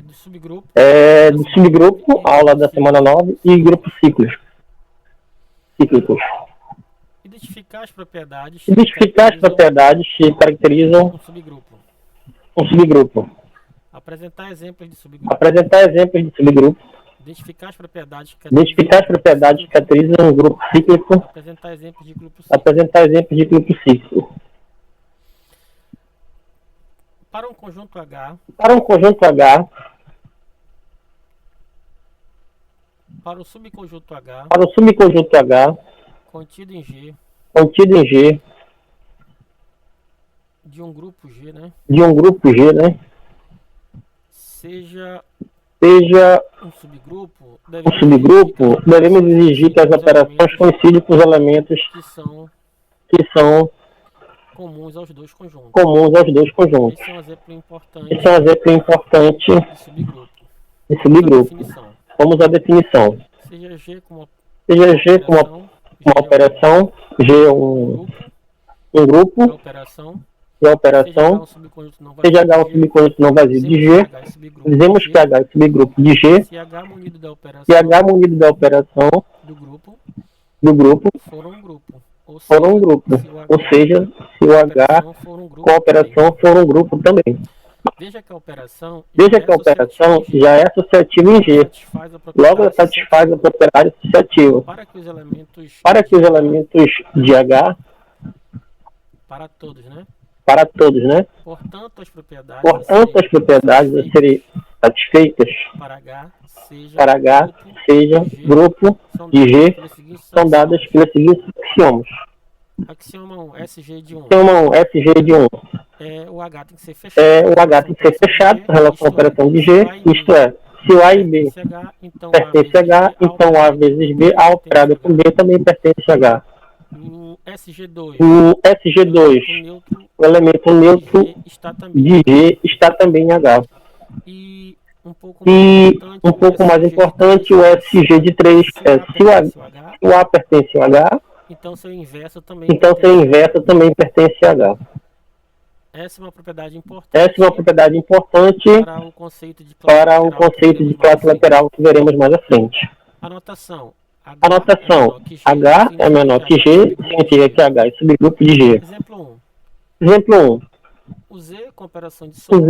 Do subgrupo. Do subgrupo, aula da semana 9 e grupo cíclicos. Identificar as propriedades que caracterizam um subgrupo. Apresentar exemplos de subgrupo. Identificar as propriedades que caracterizam um grupo cíclico. Apresentar exemplos de grupo cíclico. Para um conjunto H. Para o subconjunto H. Contido em G. De um grupo G, né? Seja um subgrupo, devemos exigir que as operações coincidam com os elementos que são comuns aos dois conjuntos. Esse é um exemplo importante de subgrupo. Vamos à definição. Seja G como uma operação, G um grupo de operação, seja H um subconjunto não vazio de G, dizemos que H é subgrupo de G, se H munido da operação do grupo for um grupo. Ou seja, se o H com a operação for um grupo também. Veja que a operação já é associativa em G, logo ela satisfaz a propriedade associativa. Para que os elementos de H, para todos, né? Portanto, as propriedades a serem satisfeitas para H seja grupo de G são dadas pelos seguintes axiomas. Axioma 1, SG de 1. O H tem que ser fechado em relação à operação de G, isto é, se o A e B pertence a H, então A vezes B, A operado com B também pertence a H. O SG2, o elemento neutro de G está também em H. E um pouco mais importante, o SG de 3 se o A pertence a H, então seu inverso também pertence a H. Essa é uma propriedade importante para o conceito de classe lateral que veremos mais à frente. Anotação. H é menor que G, significa que H é subgrupo de G. Exemplo 1. O Z com operação de soma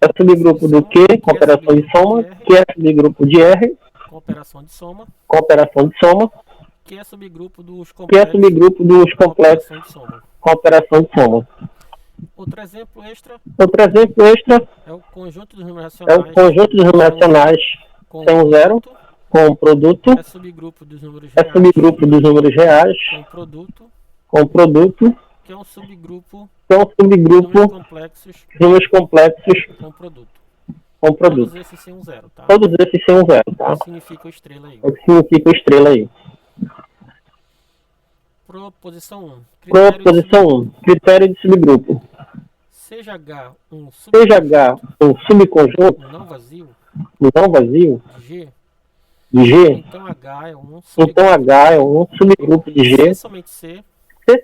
é subgrupo do Q com operação de soma, que é subgrupo de R com operação de soma, que é subgrupo dos complexos com operação de soma. Outro exemplo extra é o conjunto dos números racionais sem o zero, com o produto, é subgrupo dos números reais, com o produto, que é um subgrupo de números complexos com produto. Todos esses sem um zero, tá? Significa o estrela aí. Proposição 1. Critério de subgrupo. Seja H um subconjunto não vazio de G, então H é um subgrupo de G. Se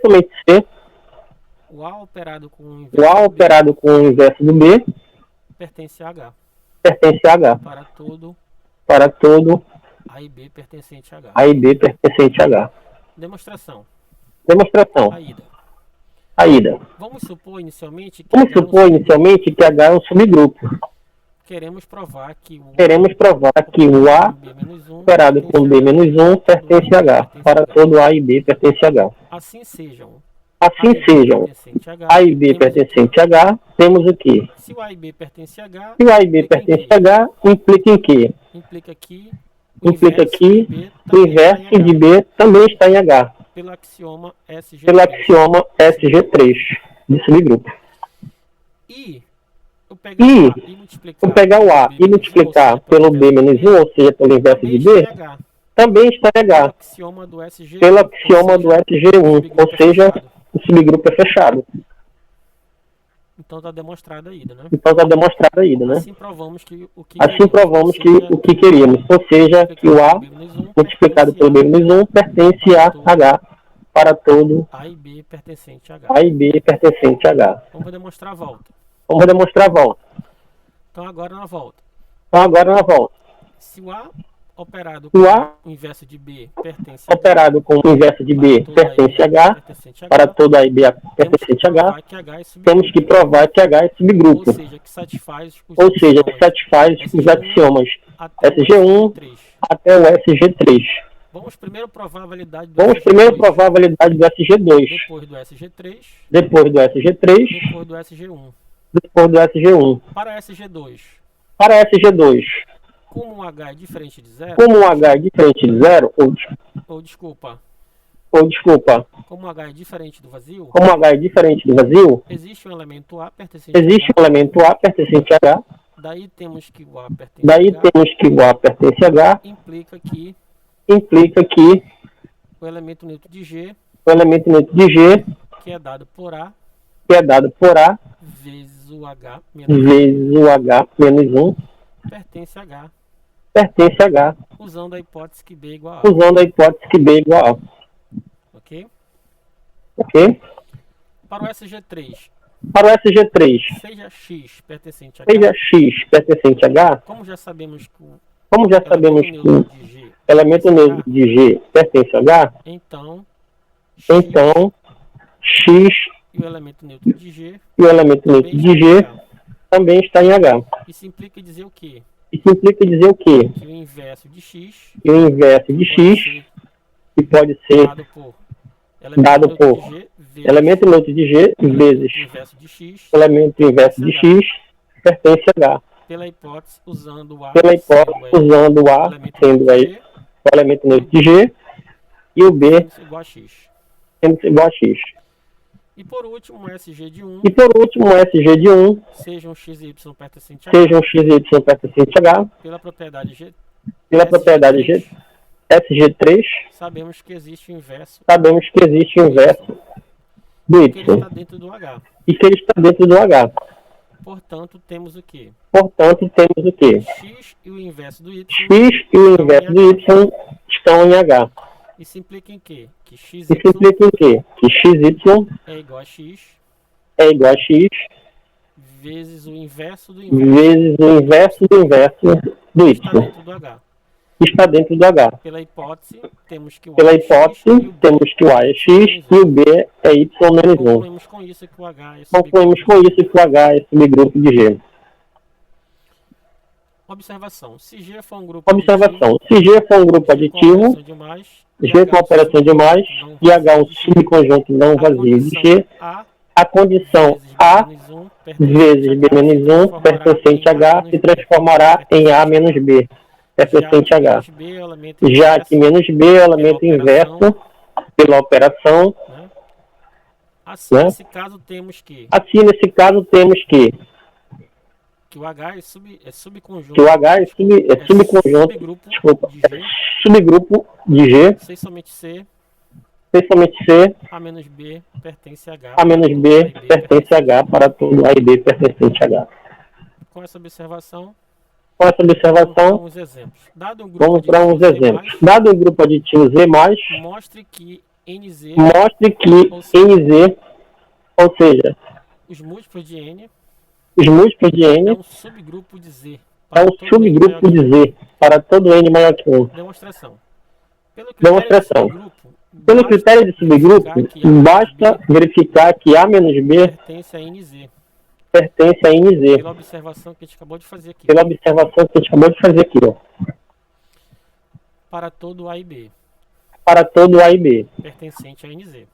somente C, o A operado com o inverso do B pertence a H. Para todo A e B pertencente a H. Demonstração. A ida. Vamos supor inicialmente que H é um subgrupo. Queremos provar que o A operado com B-1 pertence a H. Para todo A e B pertence a H. Assim sejam A e B pertencente a H, temos o quê? Se o A e B pertence a H, implica em quê? Implica que o inverso de B também está em H. Pelo axioma SG3 de subgrupo. E eu pegar o A e multiplicar pelo B-1, ou seja, pelo inverso de B, também está em H. Pelo axioma do SG1, ou seja, o subgrupo é fechado. Então está demonstrada a ida, né? Assim provamos que o que queríamos, ou seja, que o A multiplicado pelo B-1 pertence a H para todo A e B pertencente a H. Vamos demonstrar a volta. Então agora na volta. Se o A operado com o inverso de B pertence a operado com o inverso de B pertence a H, para todo A e B pertencente a H, temos que provar que H é subgrupo. Ou seja, que satisfaz os axiomas SG1 até o SG3. Vamos primeiro provar a validade do SG2. Depois do SG3. Depois do SG1. Depois do SG1. Para SG2. Como o H é diferente de zero. Como o H é diferente do vazio. Existe um elemento A pertencente a H. Daí temos que o A pertence a H. Implica que o elemento neutro de G. Que é dado por A. Vezes o H menos 1. Pertence a H. Usando a hipótese que B é igual a A. Ok? Para o SG3. Seja X pertencente a H. Como já sabemos que o elemento neutro de G pertence a H. Então X e o elemento neutro de G também está em H. Isso implica dizer o quê? Que o inverso de X que pode ser dado por elemento neutro de G vezes elemento inverso de X pertence a H. Pela hipótese usando o A sendo o elemento neutro de G e o B sendo igual a X. E por último, o SG de 1. Seja um XY pertencente a H. Pela propriedade G. SG3. Sabemos que existe o inverso. Do Y. Que ele está dentro do H. Portanto, temos o quê? X e o inverso do Y. Estão em H. Isso implica em quê? Que XY é igual a X. Vezes o inverso do inverso do Y. Está dentro do H. Pela hipótese, temos que o A é X e o B é Y menos 1. Concluímos com isso que o H é subgrupo de G. Observação. Se G for um grupo aditivo, G com operação de mais e H um subconjunto não vazio de G, a condição A vezes B menos 1 pertencente a H se transformará em A menos B pertencente a H. Já que menos B é o elemento inverso pela operação. Assim, nesse caso, temos que o H é subconjunto. Subgrupo de G. Sem somente C. A menos B pertence a H. Para todo A e B pertencente a H. Com essa observação, vamos para uns exemplos. Dado um grupo aditivo Z+, mostre que NZ, ou seja, os múltiplos de N é um subgrupo de Z. Para todo N maior que 1. Demonstração. Pelo critério de subgrupo, basta verificar que A menos B pertence a NZ. Pela observação que a gente acabou de fazer aqui. Para todo A e B. Pertencente a NZ.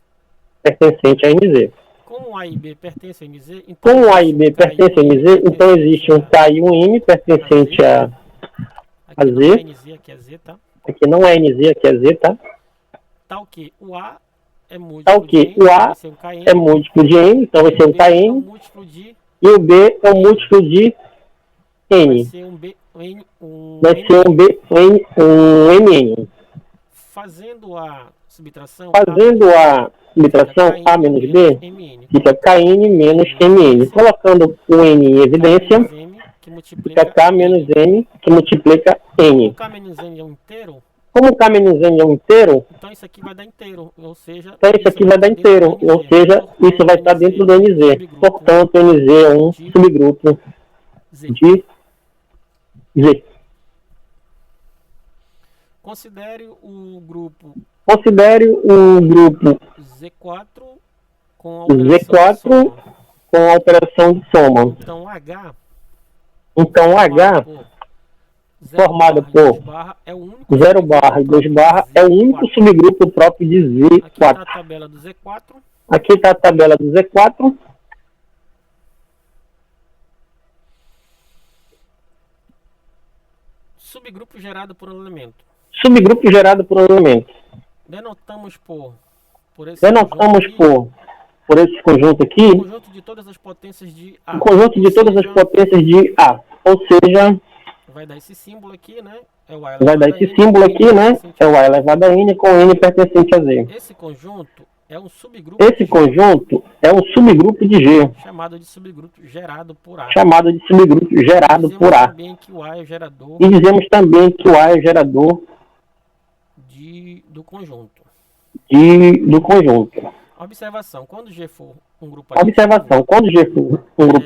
Como A e B pertencem a NZ, então existe um K e um N pertencente a Z. Aqui não é NZ, aqui é Z, tá? Tal que o A é múltiplo de N, então vai ser um KN. E o B é um múltiplo de N. Vai ser um MN. Fazendo a subtração A menos B, fica KN menos MN. Colocando o N em evidência, fica K menos M, que multiplica N. Como o K menos N é um inteiro, então isso aqui vai dar inteiro, ou seja, isso vai estar dentro do NZ. Portanto, NZ é um subgrupo de Z. Considere o grupo Z4 com a operação de soma. Então, H formado por 0 barra e 2 barra é o único subgrupo próprio de Z4. Aqui está a tabela do Z4. Aqui está a tabela do Z4. Subgrupo gerado por um elemento. Subgrupo gerado por um elemento. Denotamos por esse conjunto aqui. O conjunto de todas as potências de A. O conjunto de todas as potências de A. Ou seja, vai dar esse símbolo aqui, né? É o A elevado a N com N pertencente a Z. Esse conjunto é um subgrupo de G. Chamado de subgrupo gerado por A. Também que o A é gerador. E dizemos também que o A é gerador do conjunto. Observação, quando G for um grupo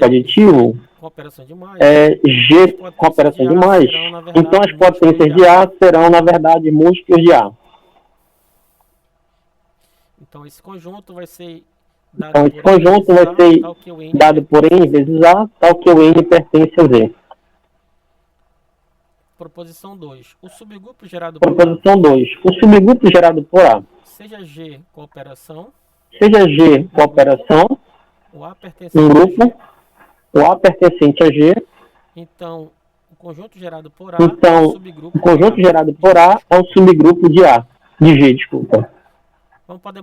aditivo, com operação de mais, G com operação de mais, então as potências de A serão, na verdade, múltiplos de A. Então esse conjunto vai ser dado por N vezes A, tal que o N pertence a Z. Proposição 2. O subgrupo gerado por A, seja G com operação, o A pertencente a G. Então, o conjunto gerado por A é um subgrupo de A, de G, desculpa. Vamos para a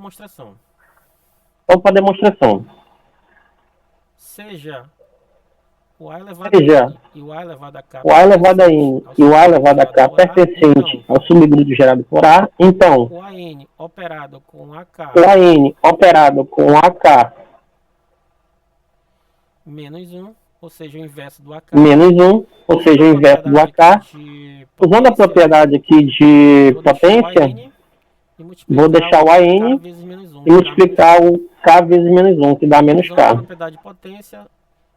demonstração. Seja o A elevado a N e o A elevado a K pertencente ao subgrupo gerado por A, então o AN operado com AK menos 1, ou seja, o inverso do AK, usando a propriedade aqui de potência, vou deixar o AN e multiplicar o K vezes menos 1, que dá menos K.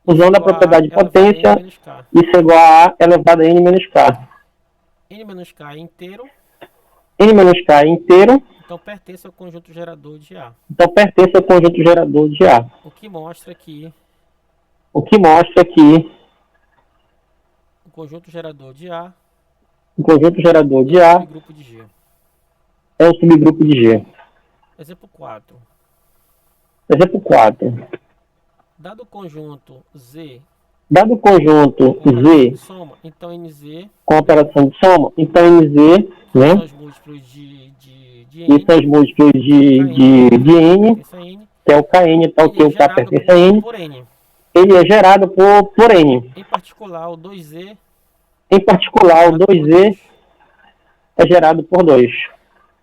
Usando a propriedade de potência, isso é igual a A elevado a N menos K. N menos K é inteiro. Então pertence ao conjunto gerador de A. O que mostra que o conjunto gerador de A é um subgrupo de G. Exemplo 4. Dado o conjunto Z soma, então NZ com operação de soma, então NZ, né? São os múltiplos de N, que é o KN, tal que o K pertence a N. Ele é gerado por N. Em particular, o 2Z é gerado por 2.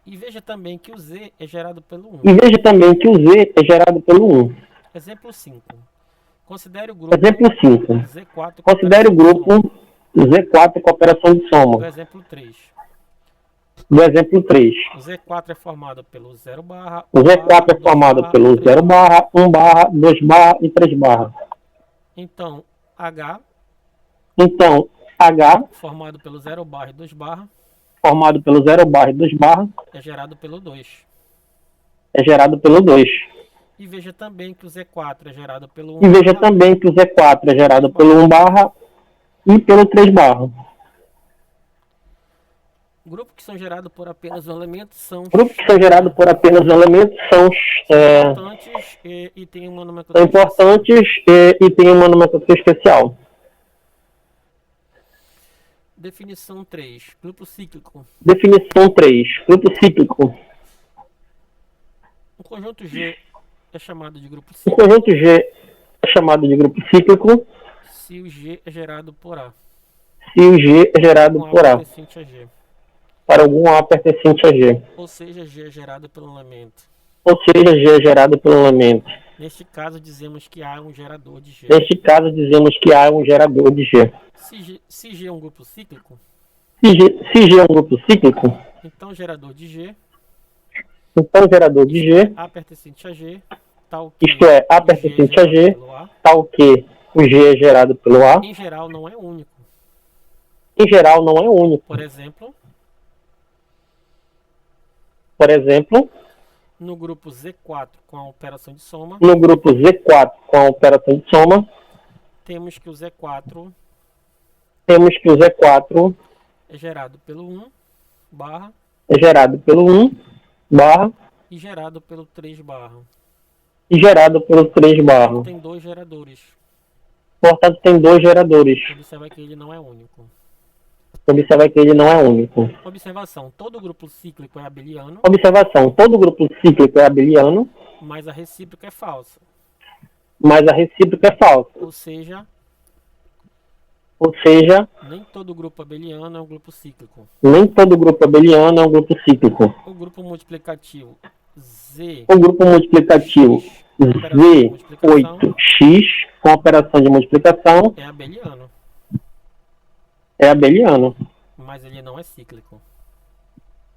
E veja também que o Z é gerado pelo 1. Exemplo 5. Considere o grupo Z4 com operação de soma. Do exemplo 3. O Z4 é formado pelo 0 barra, 1 barra, 2 barra e 3 barra. Então, H formado pelo 0 barra e 2 barra é gerado pelo 2. E veja também que o Z4 é gerado pelo 1 barra e pelo 3 barra. Grupos que são gerados por apenas um elemento são importantes e têm uma nomenclatura especial. Definição 3. Grupo cíclico. O conjunto G é chamado de grupo cíclico. Se o G é gerado por A. Para algum A pertencente a G. Ou seja, G é gerado pelo elemento. Neste caso, dizemos que A é um gerador de G. Se G é um grupo cíclico, então gerador de G, A pertencente a G, tal que o G é gerado pelo A. Em geral, não é único. em geral não é único. Por exemplo, no grupo Z4 com a operação de soma, temos que o Z4 é gerado pelo 1 barra e gerado pelo 3 barra. Tem dois geradores. Portanto, tem dois geradores. Observa que ele não é único. Observação, todo grupo cíclico é abeliano. Mas a recíproca é falsa. Ou seja, nem todo grupo abeliano é um grupo cíclico. O grupo multiplicativo Z8X com operação de multiplicação é abeliano.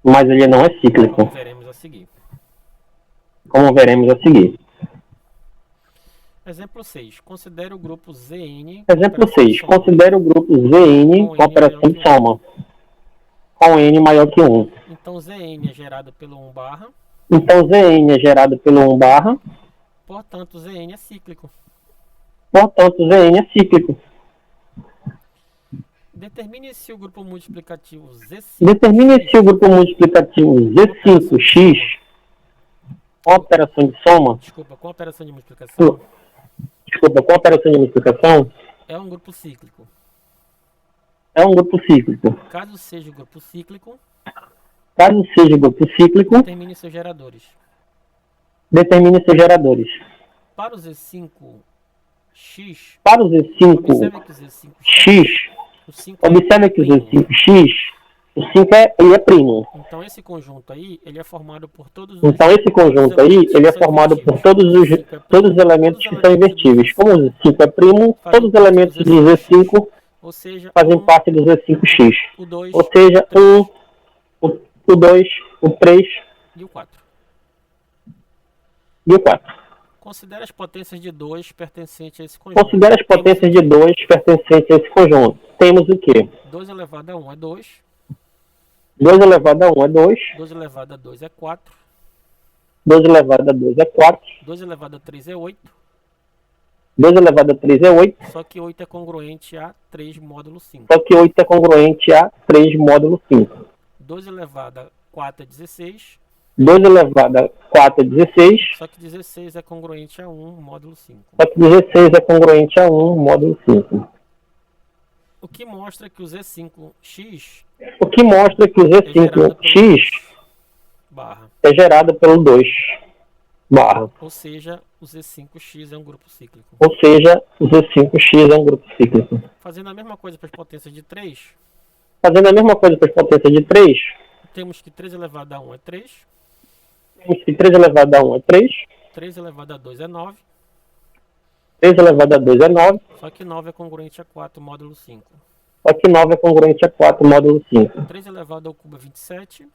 Mas ele não é cíclico. Como veremos a seguir. Exemplo 6. Considere o grupo ZN com operação de soma com N maior que 1. Então ZN é gerado pelo 1 barra. Portanto, ZN é cíclico. Determine se o grupo multiplicativo Z5X com operação de soma. Com operação de multiplicação. É um grupo cíclico. Caso seja grupo cíclico, determine seus geradores. Para o Z5X, observe que o Z5X, o 5 ele é primo. Então esse conjunto aí, ele é formado por todos os todos os elementos que são invertíveis. Como o Z5 é primo, todos os elementos do Z5 fazem parte do Z5X. Ou seja, o 2, o 3 e o 4. E o 4. Considere as potências de 2 pertencentes a esse conjunto. Temos o quê? 2 elevado a 1 é 2. 2 elevado a 1 é 2. 2 elevado a 2 é 4. 2 elevado a 2 é 4. 2 elevado a 3 é 8. 2 elevado a 3 é 8. Só que 8 é congruente a 3 módulo 5. 2 elevado a 4 é 16. 2 elevado a 4 é 16. Só que 16 é congruente a 1 módulo 5. O que mostra que o Z5X é gerado pelo 2 barra. Ou seja, o Z5X é um grupo cíclico. Fazendo a mesma coisa para as potências de 3. Temos que 3 elevado a 1 é 3. 3 elevado a 2 é 9. Só que 9 é congruente a 4 módulo 5. 3 elevado ao cubo é 27.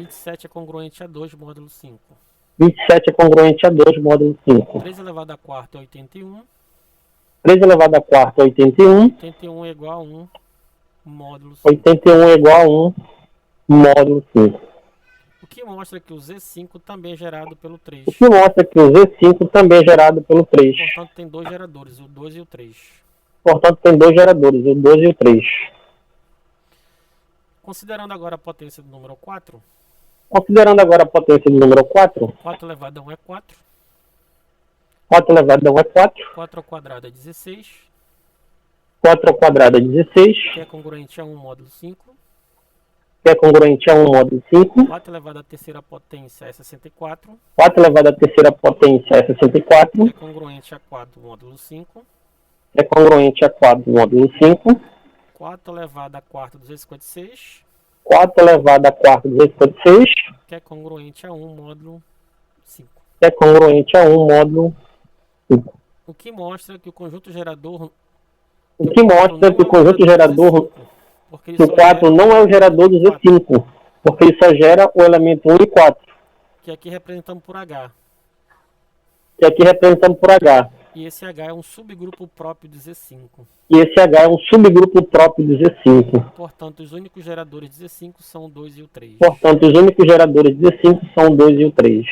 27 é congruente a 2 módulo 5. 3 elevado a 4 é 81. 81 é igual a 1 módulo 5. O que mostra que o Z5 também é gerado pelo 3. Portanto, tem dois geradores, o 2 e o 3. Considerando agora a potência do número 4. 4 elevado a 1 é 4. 4 ao quadrado é 16. Que é congruente a 1 módulo 5. 4 elevado à terceira potência é 64. Que é congruente a 4 módulo 5. 4 elevado a quarta 256. Que é congruente a 1 módulo 5. O que mostra que o conjunto gerador porque o 4 não é o gerador do Z5, porque ele só gera o elemento 1 e 4. Que aqui representamos por H. E esse H é um subgrupo próprio de Z5. E esse H é um subgrupo próprio de Z5. Portanto, os únicos geradores de Z5 são o 2 e o 3. Portanto, os únicos geradores de Z5 são o 2 e o 3.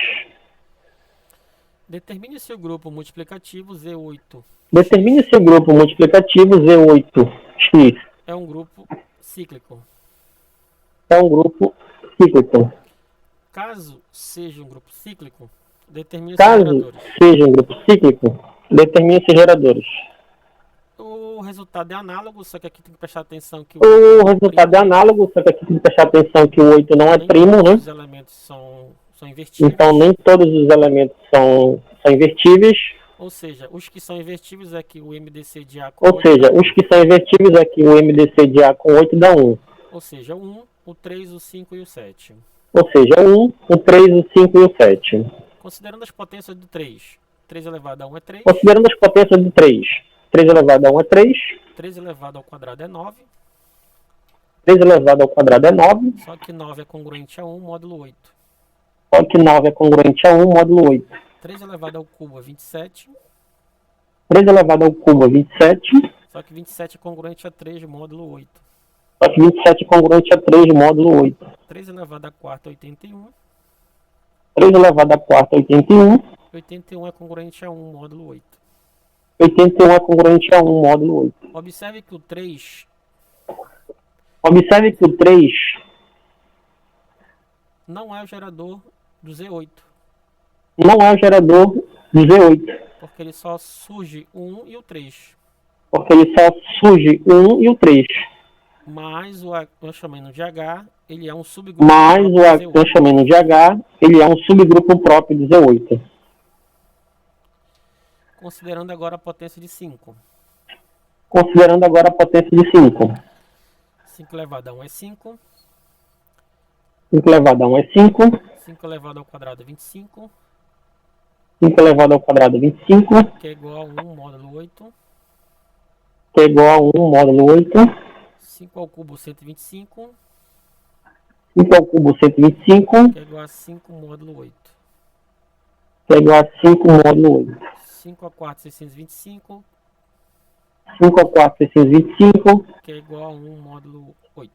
Determine se o grupo multiplicativo Z8. Determine se o grupo multiplicativo Z8X é um grupo cíclico. É um grupo cíclico. Caso seja um grupo cíclico, determine seus geradores. Caso seja um grupo cíclico, determine seus geradores. O resultado é análogo, só que aqui tem que prestar atenção que o resultado é análogo, só que aqui tem que prestar atenção que o 8 não é primo, né? Os elementos são invertíveis. Então nem todos os elementos são invertíveis. Ou seja, os que são invertíveis é que o MDC de A com Ou 8 seja, os que são invertíveis é que o MDC de A com 8 dá 1. Ou seja, o 1, o 3, o 5 e o 7. Ou seja, o 1, o 3, o 5 e o 7. Considerando as potências do 3, 3 elevado a 1 é 3. Considerando as potências do 3, 3 elevado a 1 é 3. 3 elevado ao quadrado é 9. 3 elevado ao quadrado é 9. Só que 9 é congruente a 1 módulo 8. Só que 9 é congruente a 1 módulo 8. 3 elevado ao cubo é 27. 3 elevado ao cubo é 27. Só que 27 é congruente a 3 módulo 8. Só que 27 é congruente a 3 módulo 8. 3 elevado a 4 é 81. 3 elevado a 4 é 81. 81 é congruente a 1 módulo 8. 81 é congruente a 1 módulo 8. Observe que o 3... Observe que o 3 não é o gerador do Z8. Não é o gerador do Z8. Porque ele só surge o 1 e o 3. Porque ele só surge o 1 e o 3. Mas o eu chamando de H, ele é um subgrupo. Mas o eu chamando de H, ele é um subgrupo próprio do Z8. Considerando agora a potência de 5. Considerando agora a potência de 5. 5 elevado a 1 é 5. 5 elevado a 1 é 5. 5 elevado ao quadrado é 25. 5 elevado ao quadrado é 25. Que é igual a 1 módulo 8. Que é igual a 1 módulo 8. 5 ao cubo 125. 5 ao cubo 125. Que é igual a 5 módulo 8. Que é igual a 5 módulo 8. 5 ao quarto 625. 5 ao quarto 625. Que é igual a 1 módulo 8.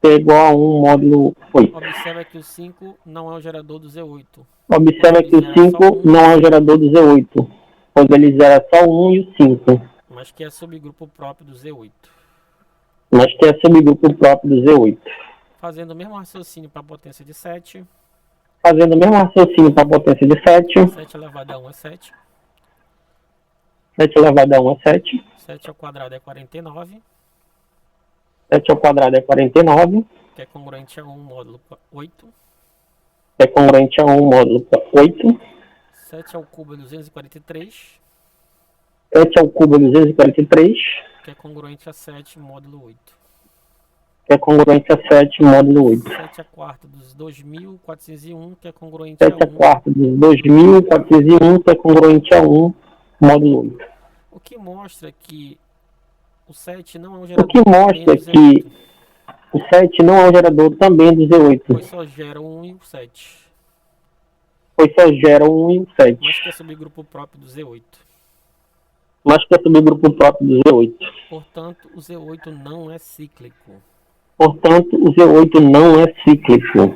Que é igual a 1 módulo 8. Observa que o 5 não é o gerador do Z8. Observa que o 5 não é o gerador do Z8. Pois ele gera só o 1 e o 5. Mas que é subgrupo próprio do Z8. Mas que é subgrupo próprio do Z8. Fazendo o mesmo raciocínio para a potência de 7. Fazendo o mesmo raciocínio para a potência de 7. 7 elevado a 1 é 7. 7 elevado a 1 é 7. 7 ao quadrado é 49. 7 ao quadrado é 49. Que é congruente a 1 módulo 8. Que é congruente a 1 módulo 8. 7 ao cubo é 243. 7 ao cubo é 243. Que é congruente a 7 módulo 8. Que é congruente a 7 módulo 8. 7 a quarta dos 2.401, que é congruente a 1. 7 a quarta dos 2.401, que é congruente a 1 módulo 8. O que mostra que o 7 não é um gerador. O que mostra que o 7 não é um gerador também do Z8. Pois só gera o 1 e o 7. Pois só gera o 1 e o 7. Mas que é subgrupo próprio do Z8. Mas que é subgrupo próprio do Z8. Portanto, o Z8 não é cíclico. Portanto, o Z8 não é cíclico.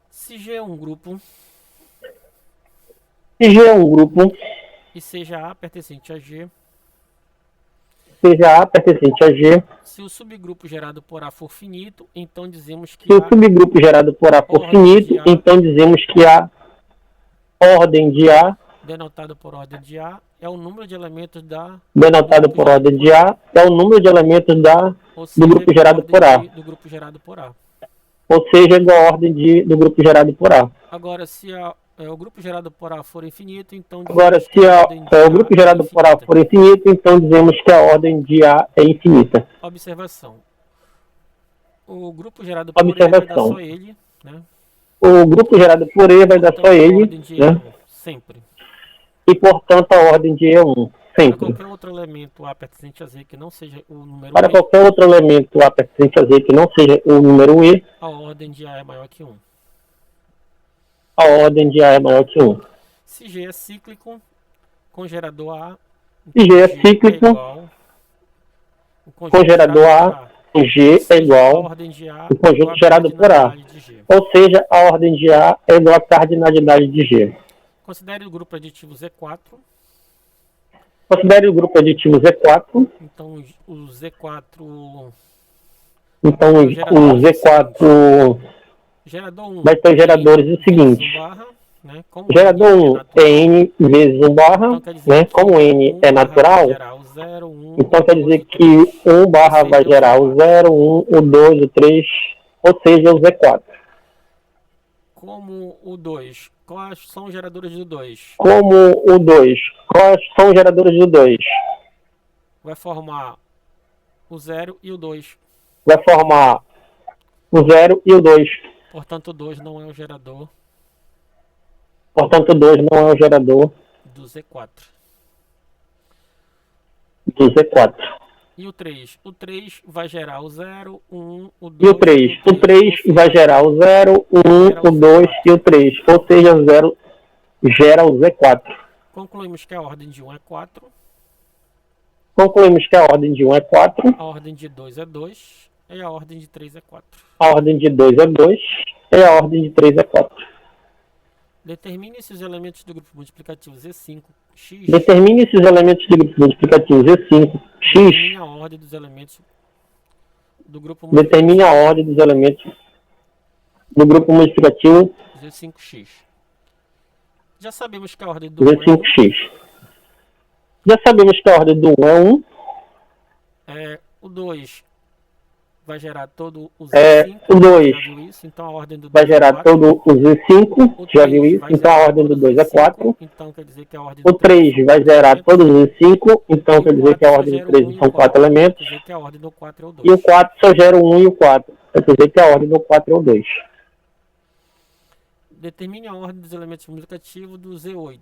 Se G é um grupo. Se G é um grupo. E seja A pertencente a G. Seja A pertencente a G. Se o subgrupo gerado por A for finito, então dizemos que se o subgrupo gerado por A for finito, então dizemos que a ordem de A, denotado por ordem de A, é o número de elementos da... denotado por ordem de A, é o número de elementos do grupo gerado por A. Do grupo gerado por A. Ou seja, igual a ordem do grupo gerado por A. Agora, se o grupo gerado por A for infinito, então... Agora, se o grupo gerado por A for infinito, então dizemos que a ordem de A é infinita. Observação. O grupo gerado por E vai dar só ele, né? O grupo gerado por E vai dar só ele, né? Sempre. E, portanto, a ordem de E é 1. Sempre. Para qualquer outro elemento A pertencente a Z que não seja o número Para qualquer outro elemento A pertencente a Z que não seja o número E, a ordem de A é maior que 1. a ordem de A é maior que 1. Se G é cíclico, com gerador A, se G é cíclico, com gerador A, G é igual ao conjunto gerado por A. Ou seja, a ordem de A é igual à cardinalidade de G. Considere o grupo aditivo Z4. Considere o grupo aditivo Z4. Então, o Z4... Então, o Z4 gerador 1 vai ter geradores o seguinte. Gerador 1 é N vezes 1 barra, né? Como N é natural, então quer dizer que 1 barra vai gerar o 0, 1, o 2, o 3, ou seja, o Z4. Como o 2, quais são os geradores do 2? Como o 2, quais são os geradores do 2? Vai formar o 0 e o 2. Vai formar o 0 e o 2. Portanto, o 2 não é o gerador. Portanto, o 2 não é o gerador do Z4. Do Z4. E o 3? O 3 vai gerar o 0, 1, o 2. E o 3? O 3 vai gerar o 0, 1, o 2 e o 3. Ou seja, o 0 gera o Z4. Concluímos que a ordem de 1 é 4. Concluímos que a ordem de 1 é 4. A ordem de 2 é 2. E a ordem de 3 é 4. A ordem de 2 é 2. E a ordem de 3 é 4. Determine se os elementos do grupo multiplicativo Z5x. Determine se os elementos do grupo multiplicativo Z5x. Determine a ordem dos elementos do grupo multiplicativo. Determine a ordem dos elementos do grupo multiplicativo Z5x. Já sabemos que a ordem do Z5x. Já sabemos que a ordem do 1 é 1. O 2 vai gerar todo o Z5. O 2 então a ordem do 2 vai gerar todo o Z5. Já viu isso? Então a ordem do 2 é 4. Então quer dizer que a ordem do 3 vai gerar todo o Z5. Então quer dizer que a ordem do 3 são 4 elementos. Quer dizer que a ordem do 4 é o 2. E o 4 só gera o 1 e o 4. Quer dizer que a ordem do 4 é o 2. Determine a ordem dos elementos multiplicativos do Z8.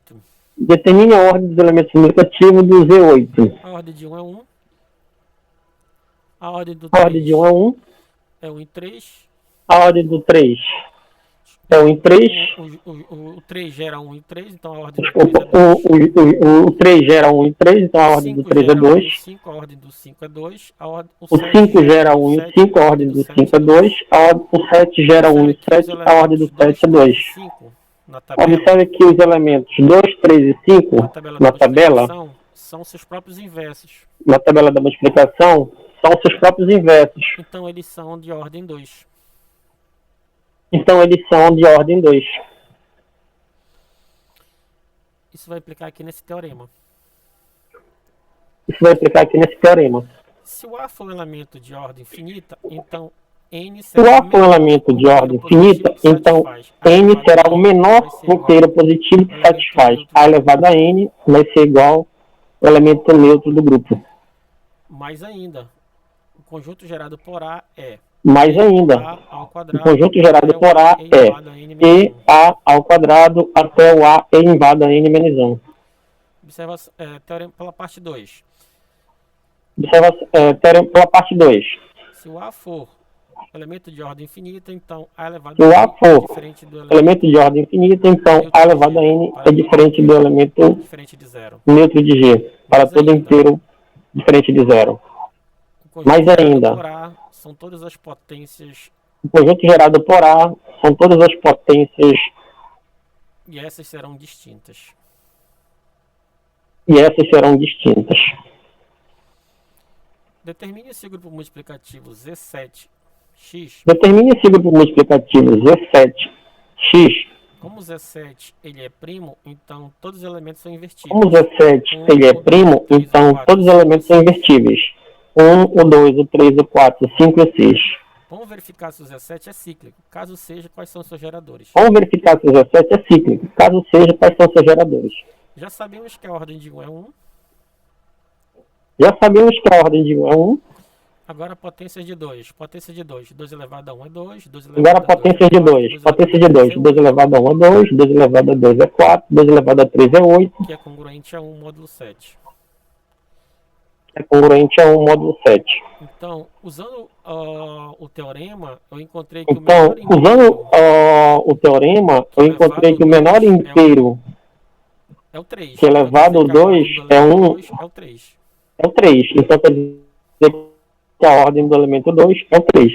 Determine a ordem dos elementos multiplicativos do Z8. A ordem de 1 é 1. A ordem do 3 a ordem de 1 é 1. É 1 em 3. A ordem do 3 é 1 em 3. O 3 gera 1 em 3, então a ordem do 3 é 2. O 3 gera 1 em 3, então a ordem do 3 é 2. 5, a ordem do 5 é 2. O 5 gera 1 em 5, a ordem do 5 é 2. O 7 gera 1 em 7, a ordem do 7 é 2. Observe que os elementos 2, 3 e 5 na tabela são seus próprios inversos. Na tabela da multiplicação são seus próprios inversos. Então eles são de ordem 2. Então eles são de ordem 2. Isso vai implicar aqui nesse teorema. Isso vai implicar aqui nesse teorema. Se o A for um elemento de ordem finita, então N será. Se o A for um elemento de ordem finita, então N será o menor inteiro positivo que satisfaz. A elevado a N vai ser igual ao elemento neutro do grupo. Mais ainda, o conjunto gerado por A é. Mais ainda, o conjunto gerado por A é EA ao quadrado até o A elevado a N menos 1. Observa teorema pela parte 2. Observa teorema pela parte 2. Se o A for elemento de ordem infinita, então A elevado a N é diferente do elemento de ordem infinita, então A elevado a N é diferente do elemento de zero. Neutro de G, para todo inteiro diferente de zero. Mais ainda, são todas as potências. O conjunto gerado por A são todas as potências. E essas serão distintas. Determine esse grupo multiplicativo Z7x. Determine esse grupo multiplicativo Z7x. Como o Z7 ele é primo, então todos os elementos são invertíveis. Como o Z7 ele é primo, então todos os elementos são invertíveis. 1, o 2, o 3, o 4, o 5 e o 6. Vamos verificar se o Z7 é cíclico. Caso seja, quais são os seus geradores? Vamos verificar se o Z7 é cíclico. Caso seja, quais são os seus geradores? Já sabemos que a ordem de 1 é 1. Já sabemos que a ordem de 1 é 1. Agora potência de 2. Potência de 2. 2 elevado a 1 é 2. Agora potência de 2. Potência de 2. 2 elevado a 1 é 2. 2 elevado a 2 é 4. 2 elevado a 3 é 8. Que é congruente a 1 módulo 7. é congruente a 1 módulo 7. Então, usando o teorema, eu encontrei que o menor inteiro... Usando o teorema, eu encontrei que o menor inteiro é o 3. Que elevado ao 2 é 1. É o 3. É o 3. Então, quer dizer que a ordem do elemento 2 é o 3.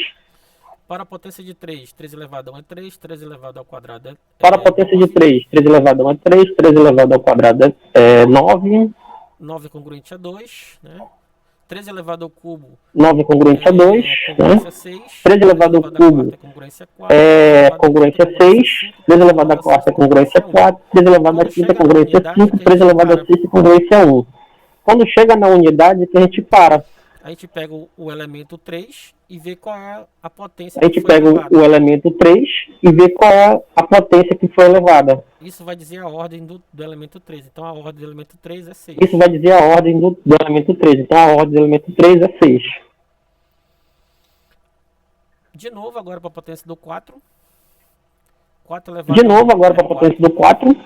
Para a potência de 3, 3 elevado a 1 é 3, 3 elevado ao quadrado é... Para a potência de 3, 3 elevado a 1 é 3, 3 elevado ao quadrado é 9. 9 é congruente a 2, né? 3 elevado ao cubo 9 é congruente a 2, congruência né? 6. 3 elevado ao cubo é congruência a 4. É congruência a 6. 3 elevado a 4 é congruência a 4. 3 elevado a 5 é congruência a 5. 3 elevado a 6 é congruência a 1. Quando chega na unidade, que a gente para. A gente pega o elemento 3 e vê qual é a potência A gente pega o elemento 3 e vê qual é a potência que foi elevada. Isso vai dizer a ordem do elemento 3. Então a ordem do elemento 3 é 6. Isso vai dizer a ordem do elemento 3. Então a ordem do elemento 3 é 6. De novo, agora para a potência do 4. 4 elevado De novo, agora para a potência do 4.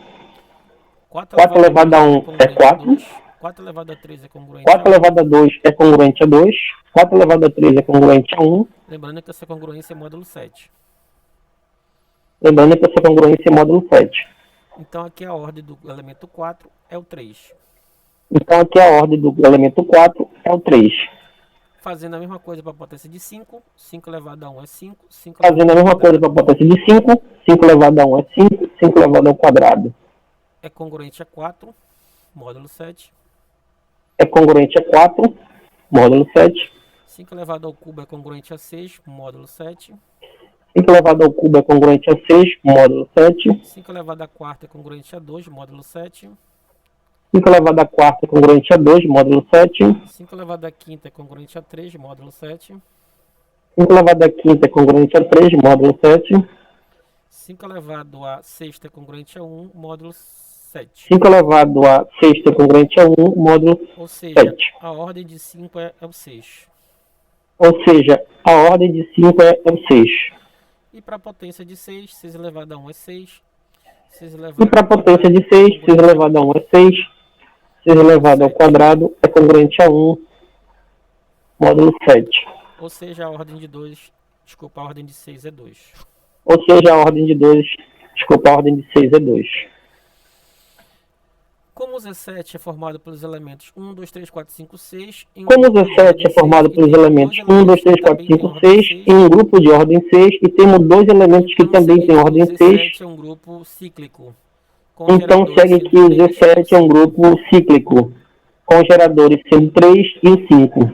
4 elevado a 1 é 4. 4 elevado a 3 é congruente 4 elevado a 2 é congruente a 2. 4 elevado a 3 é congruente a 1. Lembrando que essa congruência é módulo 7. Lembrando que essa congruência é módulo 7. Então aqui a ordem do elemento 4 é o 3. Então aqui a ordem do elemento 4 é o 3. Fazendo a mesma coisa para a potência de 5. 5 elevado a 1 é 5. Fazendo a mesma coisa para a potência de 5. 5 elevado a 1 é 5. 5 elevado ao quadrado é congruente a 4. Módulo 7. É congruente a 4. Módulo 7. 5 elevado ao cubo é congruente a 6. Módulo 7. 5 elevado ao cubo é congruente a 6. Módulo 7. 5 elevado a 4 é congruente a 2. Módulo 7. 5 elevado a 4 é congruente a 2. Módulo 7. 5 elevado a 5 é congruente a 3. Módulo 7. 5 elevado a 5 é congruente a 3. Módulo 7. 5 elevado a 6 é congruente a 1. Módulo 7. 5 elevado a 6 é congruente a 1. Módulo 7. Ou seja, a ordem de 5 é o 6. Ou seja, a ordem de 5 é o 6. E para a potência de 6, 6 elevado a 1 é 6. 6 e para a potência de 6, 6 elevado a 1 é 6. 6 elevado ao quadrado é congruente a 1. Módulo 7. Ou seja, a ordem de 2, desculpa, a ordem de 6 é 2. Ou seja, a ordem de 2, desculpa, a ordem de 6 é 2. Como o Z7 é formado pelos elementos 1, 2, 3, 4, 5, 6... Como o Z7 é formado pelos elementos 1, 2, 3, 4, 5, 6, em um grupo de ordem 6, e temos dois elementos que também têm ordem 6... O Z7 é um grupo cíclico. Então segue que o Z7 é um grupo cíclico, com geradores sendo 3 e o 5.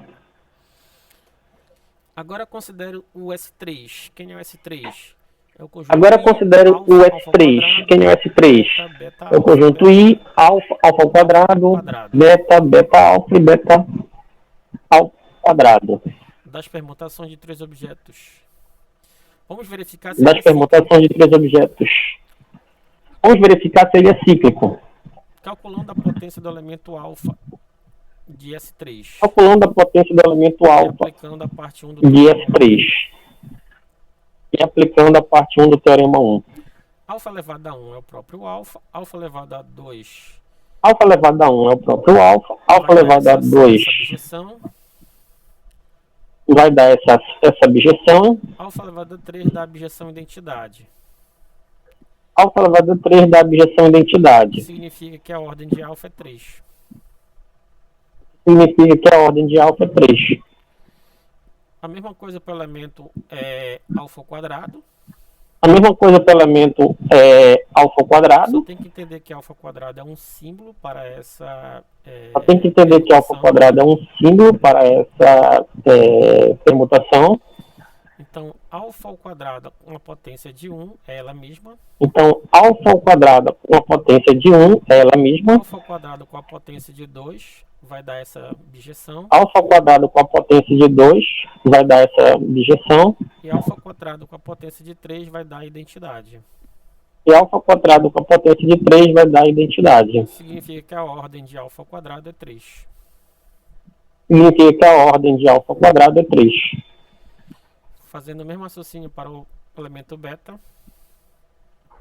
Agora considere o S3. Quem é o S3? Agora considere o S3. Quem é o S3? É o conjunto I, alfa ao quadrado, beta, beta alfa e beta ao quadrado. Das permutações de três objetos. Vamos verificar se das permutações de três objetos. Vamos verificar se ele é cíclico. Calculando a potência do elemento alfa de S3. Calculando a potência do elemento alfa aplicando a parte 1 do de S3. E aplicando a parte 1 do teorema 1. Alfa elevado a 1 é o próprio alfa. Alfa elevado a 2. Alfa elevado a 1 é o próprio alfa. Alfa elevado a 2 vai dar essa abjeção. Alfa elevado a 3 dá abjeção identidade. Alfa elevado a 3 dá abjeção identidade. Significa que a ordem de alfa é 3. Significa que a ordem de alfa é 3. A mesma coisa para o elemento alfa ao quadrado. A mesma coisa para o elemento alfa ao quadrado. Só tem que entender que alfa ao quadrado é um símbolo para essa Só tem que entender que alfa ao quadrado é um símbolo para essa permutação. Então, alfa ao quadrado com a potência de 1 é ela mesma. Então, alfa ao quadrado com a potência de 1 é ela mesma. Alfa ao quadrado com a potência de 2 vai dar essa bijeção. Alfa ao quadrado com a potência de 2 vai dar essa bijeção. E alfa ao quadrado com a potência de 3 vai dar a identidade. E alfa ao quadrado com a potência de 3 vai dar a identidade. Significa que a ordem de alfa ao quadrado é 3. Significa que a ordem de alfa ao quadrado é 3. Fazendo o mesmo raciocínio para o elemento beta.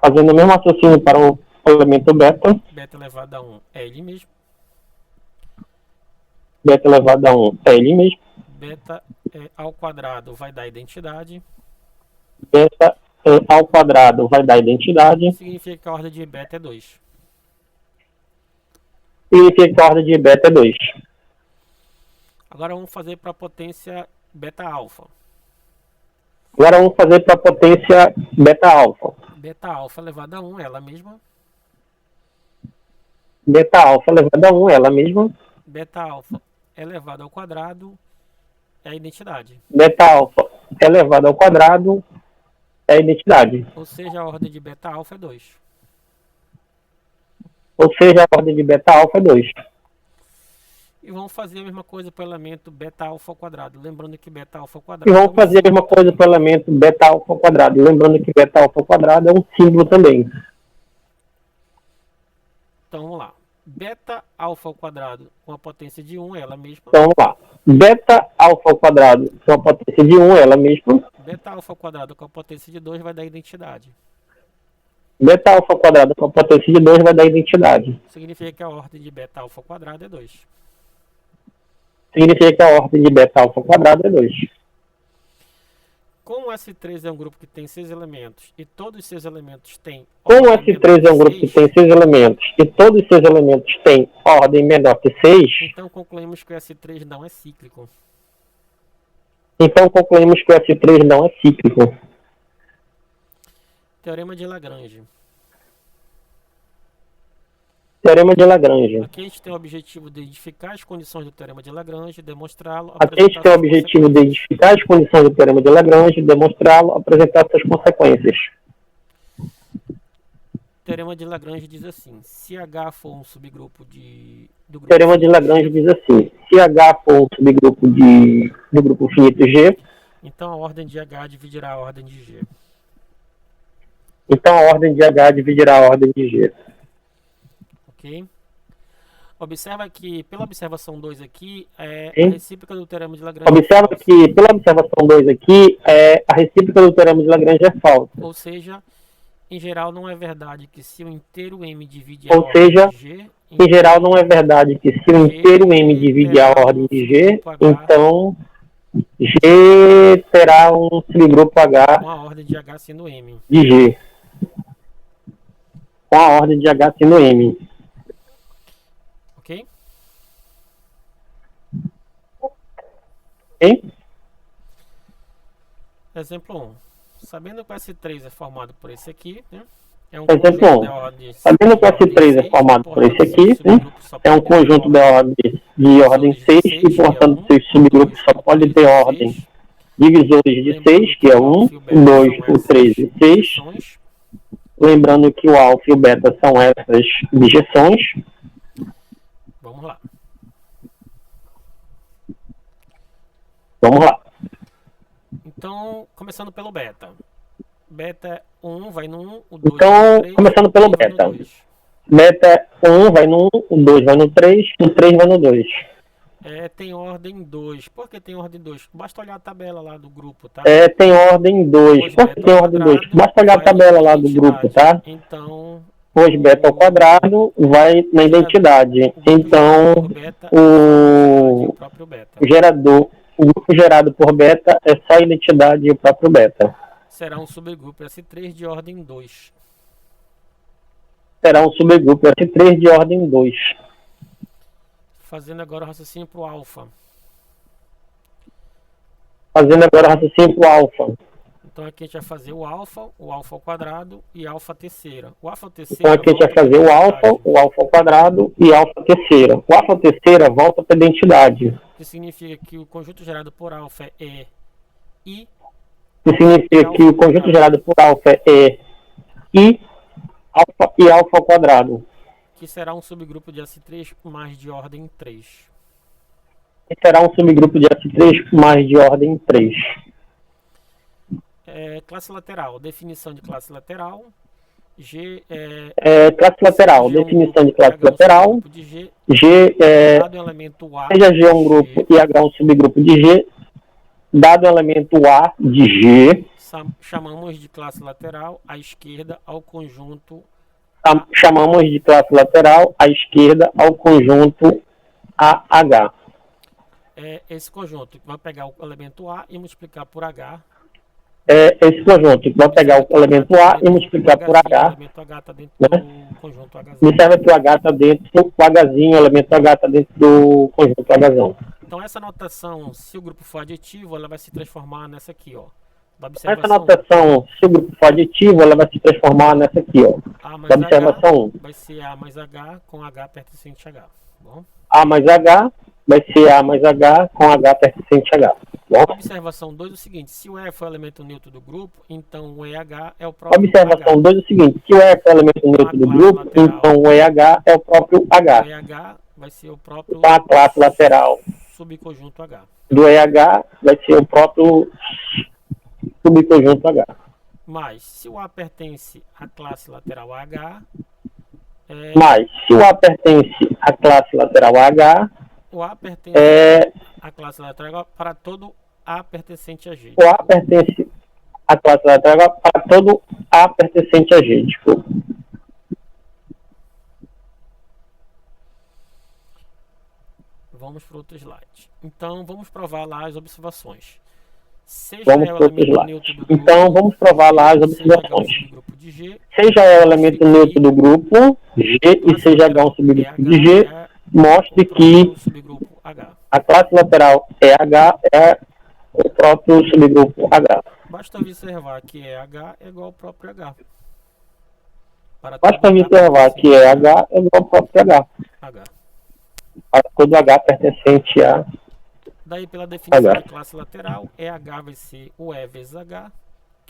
Fazendo o mesmo raciocínio para o elemento beta. Beta elevado a 1 é ele mesmo. Beta elevado a 1 é ele mesmo. Beta ao quadrado vai dar identidade. Beta ao quadrado vai dar identidade. Significa que a ordem de beta é 2. Significa que a ordem de beta é 2. Agora vamos fazer para a potência beta alfa. Agora vamos fazer para a potência beta alfa. Beta alfa elevado a 1, ela mesma. Beta alfa elevado a 1, ela mesma. Beta alfa elevado ao quadrado é a identidade. Beta alfa elevado ao quadrado é a identidade. Ou seja, a ordem de beta alfa é 2. Ou seja, a ordem de beta alfa é 2. E vamos fazer a mesma coisa para o elemento beta alfa ao quadrado. Lembrando que beta alfa ao quadrado. E vamos fazer a mesma coisa para o elemento beta alfa ao quadrado. Lembrando que beta alfa ao quadrado é um símbolo também. Então vamos lá. Beta alfa ao quadrado com a potência de 1 é ela mesma. Então vamos lá. Beta alfa ao quadrado com a potência de 1 é ela mesma. Beta alfa ao quadrado com a potência de 2 vai dar identidade. Beta alfa ao quadrado com a potência de 2 vai dar identidade. Significa que a ordem de beta alfa ao quadrado é 2. Significa que a ordem de beta alfa ao quadrado é 2. Como S3 é um grupo que tem 6 elementos e todos os seus elementos têm... Como S3 é um grupo que tem 6 elementos e todos os seus elementos têm ordem menor que 6, então concluímos que o S3 não é cíclico. Teorema de Lagrange. Teorema de Lagrange. Aqui a gente tem o objetivo de identificar as condições do Teorema de Lagrange, demonstrá-lo, Aqui a gente tem o objetivo de identificar as condições do Teorema de Lagrange, demonstrá-lo, apresentar suas consequências. O Teorema de Lagrange diz assim: se H for um subgrupo do grupo Teorema de Lagrange diz assim: se H for um subgrupo do grupo finito G, então a ordem de H dividirá a ordem de G. Então a ordem de H dividirá a ordem de G. Ok? Observa que, pela observação 2 aqui, a recíproca do Teorema de Lagrange Observa é falsa. que, pela observação 2 aqui, a recíproca do Teorema de Lagrange é falsa. Ou seja, em geral não é verdade que se o inteiro M divide a Ou ordem seja, de G... em geral não é verdade que se o inteiro M divide a ordem de G, então G terá um subgrupo H com a ordem de H sendo M. de G. Com a ordem de H sendo M. Ok? Ok? Exemplo 1. Sabendo que o S3 é formado por esse aqui, né? É um Exemplo conjunto 1. de ordem Sabendo que o S3 é formado por esse aqui, né? É um conjunto de ordem 6 e, portanto, seus subgrupos só podem ter ordem divisores de 6, que é 1, o 2, o 3 e 6. Lembrando que o alfa e o beta são essas bijeções. Vamos lá. Vamos lá. Então, começando pelo beta. Beta 1 vai no 1, o 2 então, vai no 3, começando pelo beta. Beta 1 vai no 1, o 2 vai no 3, o 3 vai no 2. Tem ordem 2. Por que tem ordem 2? Basta olhar a tabela lá do grupo, tá? Tem ordem 2. Por que tem ordem 2? Basta olhar a tabela lá do grupo, tá? Então, pois beta ao quadrado vai na identidade. Então, o grupo gerado por beta é só a identidade e o próprio beta. Será um subgrupo S3 de ordem 2. Será um subgrupo S3 de ordem 2. Fazendo agora o raciocínio para o alfa. Então aqui a gente vai fazer o alfa ao quadrado e alfa terceira. O alfa terceira. Então aqui a gente vai fazer o alfa ao quadrado e alfa terceira. O alfa terceira volta para a identidade. Que significa que o conjunto gerado por alfa é I. Que significa que o conjunto gerado por alfa é I, alfa e alfa ao quadrado. Que será um subgrupo de S3 mais de ordem 3. Que será um subgrupo de S3 mais de ordem 3. Classe lateral, definição de classe lateral. Classe lateral, definição de classe lateral. G dado o elemento A, seja G é um grupo e H é um subgrupo de G. Dado o elemento A de G, chamamos de classe lateral à esquerda ao conjunto. Chamamos de classe lateral à esquerda ao conjunto AH. esse conjunto vai pegar o elemento A e multiplicar por H. Esse conjunto vai pegar o elemento A e multiplicar por H. O elemento H está dentro do conjunto H. Observa que o H está dentro, o Hzinho, o elemento H está dentro do conjunto Hzão. Então essa notação, se o grupo for aditivo, ela vai se transformar nessa aqui, ó. Essa notação, se o grupo for aditivo, ela vai se transformar nessa aqui, ó. A mais observação H vai ser A mais H com H pertencente a H. Bom? A mais H vai ser A mais H com H pertencente a H. Bom? Observação 2 é o seguinte, se o E for o elemento neutro do grupo, então o EH é o próprio Observação 2 é o seguinte, se o E for o elemento neutro do grupo, lateral, então o EH é o próprio H. O EH vai ser o próprio então, a classe lateral subconjunto H. Do EH vai ser o próprio subconjunto H. Mas, se o A pertence à classe lateral H... Mas, se o A pertence à classe lateral H... O A pertence à classe lateral H para todo A pertencente a G. O A pertence à classe lateral H para todo A pertencente a G, desculpa. Vamos para outro slide. Então, vamos provar lá as observações. Vamos para outro slide. Então, vamos provar lá as observações. Seja é o elemento neutro do grupo G e seja H um subgrupo de G, mostre que a classe lateral EH é o próprio subgrupo H. Basta observar que EH é igual ao próprio H. Basta observar que EH é igual ao próprio H. Para todo H pertencente a... Daí, pela definição de classe lateral, EH vai ser o E vezes H.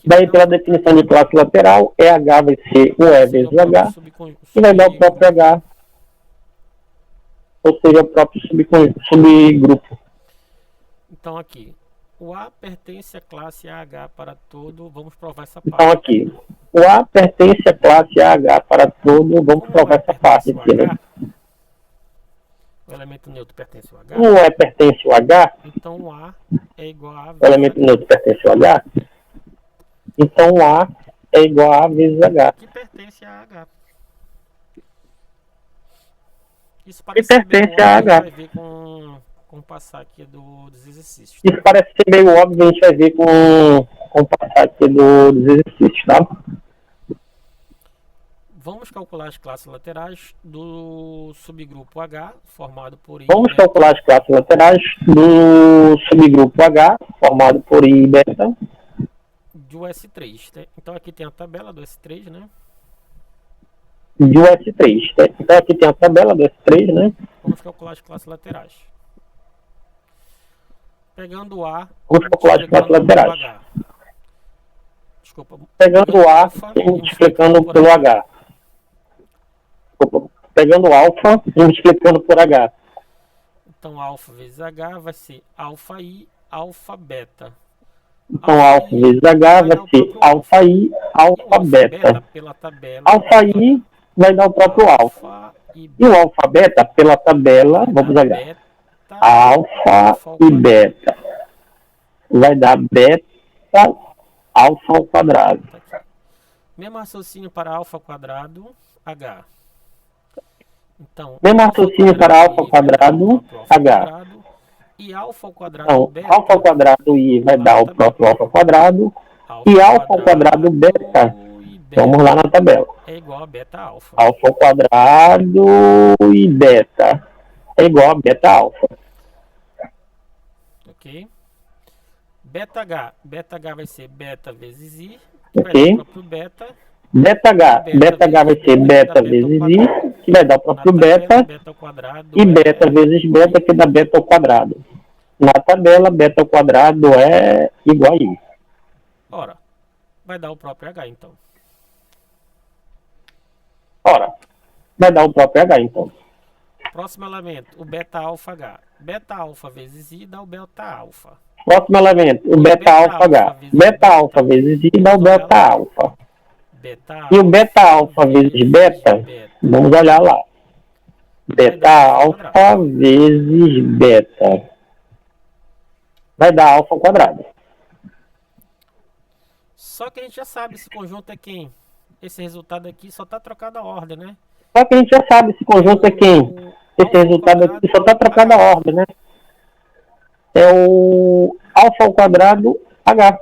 Daí, pela definição de classe lateral, EH vai ser o E vezes H, que vai dar o próprio H, ou seja, o próprio subgrupo. Então, aqui, o A pertence à classe AH para todo, vamos provar essa parte. Então, aqui, o A pertence à classe AH para todo, vamos provar essa parte aqui, né? O elemento neutro pertence ao H. O E pertence ao H. Então o A é igual a... O elemento neutro pertence ao H. Então o A é igual a vezes H. Que pertence a H. Isso parece pertence a H. Vai ver com o passar aqui dos exercícios. Tá? Isso parece ser meio óbvio, a gente vai ver com o passar aqui dos exercícios, tá? Vamos calcular as classes laterais do subgrupo H, formado por I. Vamos calcular as classes laterais do subgrupo H, formado por I e beta. Do S3. Né? Então aqui tem a tabela do S3, né? Do S3. Né? Então aqui tem a tabela do S3, né? Vamos calcular as classes laterais. Pegando o A. Vamos calcular as classes laterais. Desculpa. Pegando o A e multiplicando pelo H. Pegando alfa e multiplicando por H. Então, alfa vezes H vai ser alfa I, alfa beta. Então, alfa vezes H vai ser alfa I, alfa beta. Alfa I vai dar o próprio alfa. E o alfa beta, pela tabela, vamos olhar. Alfa e beta. Vai dar beta alfa ao quadrado. Mesmo raciocínio para alfa quadrado, H. Então, mesmo raciocínio para alfa ao quadrado, H. E alfa ao quadrado então, beta. Alfa ao quadrado I vai dar o próprio alfa ao quadrado. E alfa ao quadrado beta. Vamos lá na tabela. É igual a beta alfa. Alfa ao quadrado e beta. É igual a beta alfa. Ok. Beta H. Beta H vai ser beta vezes I. Ok. O próprio beta. Beta H vai ser beta vezes I, que vai dar o próprio beta, e beta vezes beta, que dá beta ao quadrado. Na tabela, beta ao quadrado é igual a I. Ora, vai dar o próprio H, então. Ora, vai dar o próprio H, então. Próximo elemento, o beta alfa H. Beta alfa vezes I dá o beta alfa. Próximo elemento, o beta alfa H. Beta alfa vezes I dá o beta alfa. E o beta alfa vezes beta, vamos olhar lá. Beta alfa vezes beta vai dar alfa ao quadrado. Só que a gente já sabe esse conjunto é quem? Esse resultado aqui só está trocado a ordem, né? Só que a gente já sabe esse conjunto é quem? Esse resultado aqui só está trocado a ordem, né? é o alfa ao quadrado H.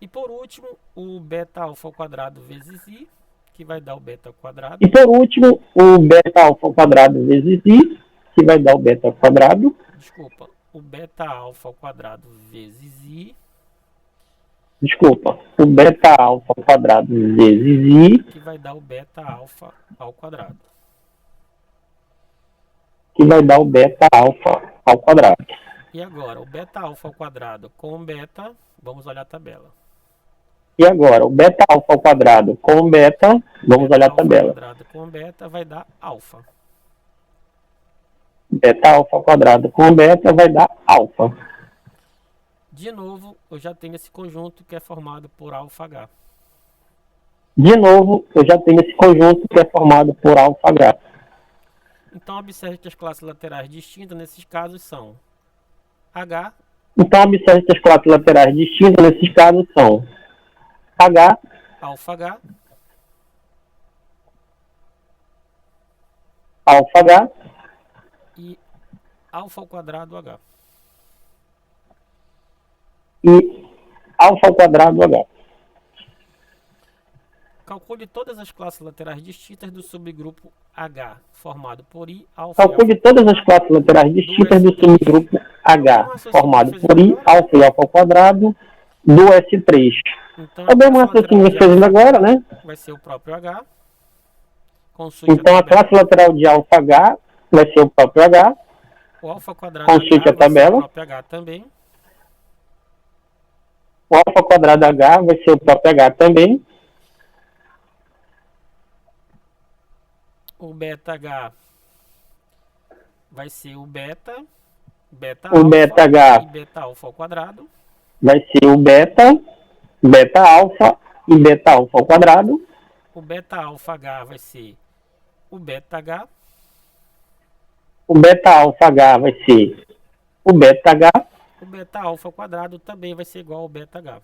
E por último, o beta alfa ao quadrado vezes I, que vai dar o beta ao quadrado. E por último, o beta alfa ao quadrado vezes I, que vai dar o beta ao quadrado. Desculpa, o beta alfa ao quadrado vezes I. Desculpa, o beta alfa ao quadrado vezes I, que vai dar o beta alfa ao quadrado. Que vai dar o beta alfa ao quadrado. E agora, o beta alfa ao quadrado com beta, vamos olhar a tabela. E agora, o beta alfa ao quadrado com beta, vamos olhar a tabela. Beta alfa ao quadrado com beta vai dar alfa. Beta alfa ao quadrado com beta vai dar alfa. De novo, eu já tenho esse conjunto que é formado por alfa H. De novo, eu já tenho esse conjunto que é formado por alfa H. Então, observe que as classes laterais distintas nesses casos são H. Então, observe que as classes laterais distintas nesses casos são H, alfa H, alfa H e alfa ao quadrado H. E alfa ao quadrado H. Calcule todas as classes laterais distintas do subgrupo H, formado por I, alfa Calcule todas as classes laterais distintas do subgrupo H, formado por I, alfa e alfa ao quadrado, do S3. Então, é o mesmo raciocínio que fazendo agora, né? Vai ser o próprio H. Então, a classe lateral de alfa H vai ser o próprio H. O alfa quadrado Consulte H a tabela. vai ser o próprio H também. O alfa quadrado H vai ser o próprio H também. O beta H vai ser o beta O beta H e beta alfa ao quadrado. Vai ser o beta alfa e beta alfa ao quadrado. O beta alfa H vai ser o beta H. O beta alfa H vai ser o beta H. O beta alfa ao quadrado também vai ser igual ao beta H.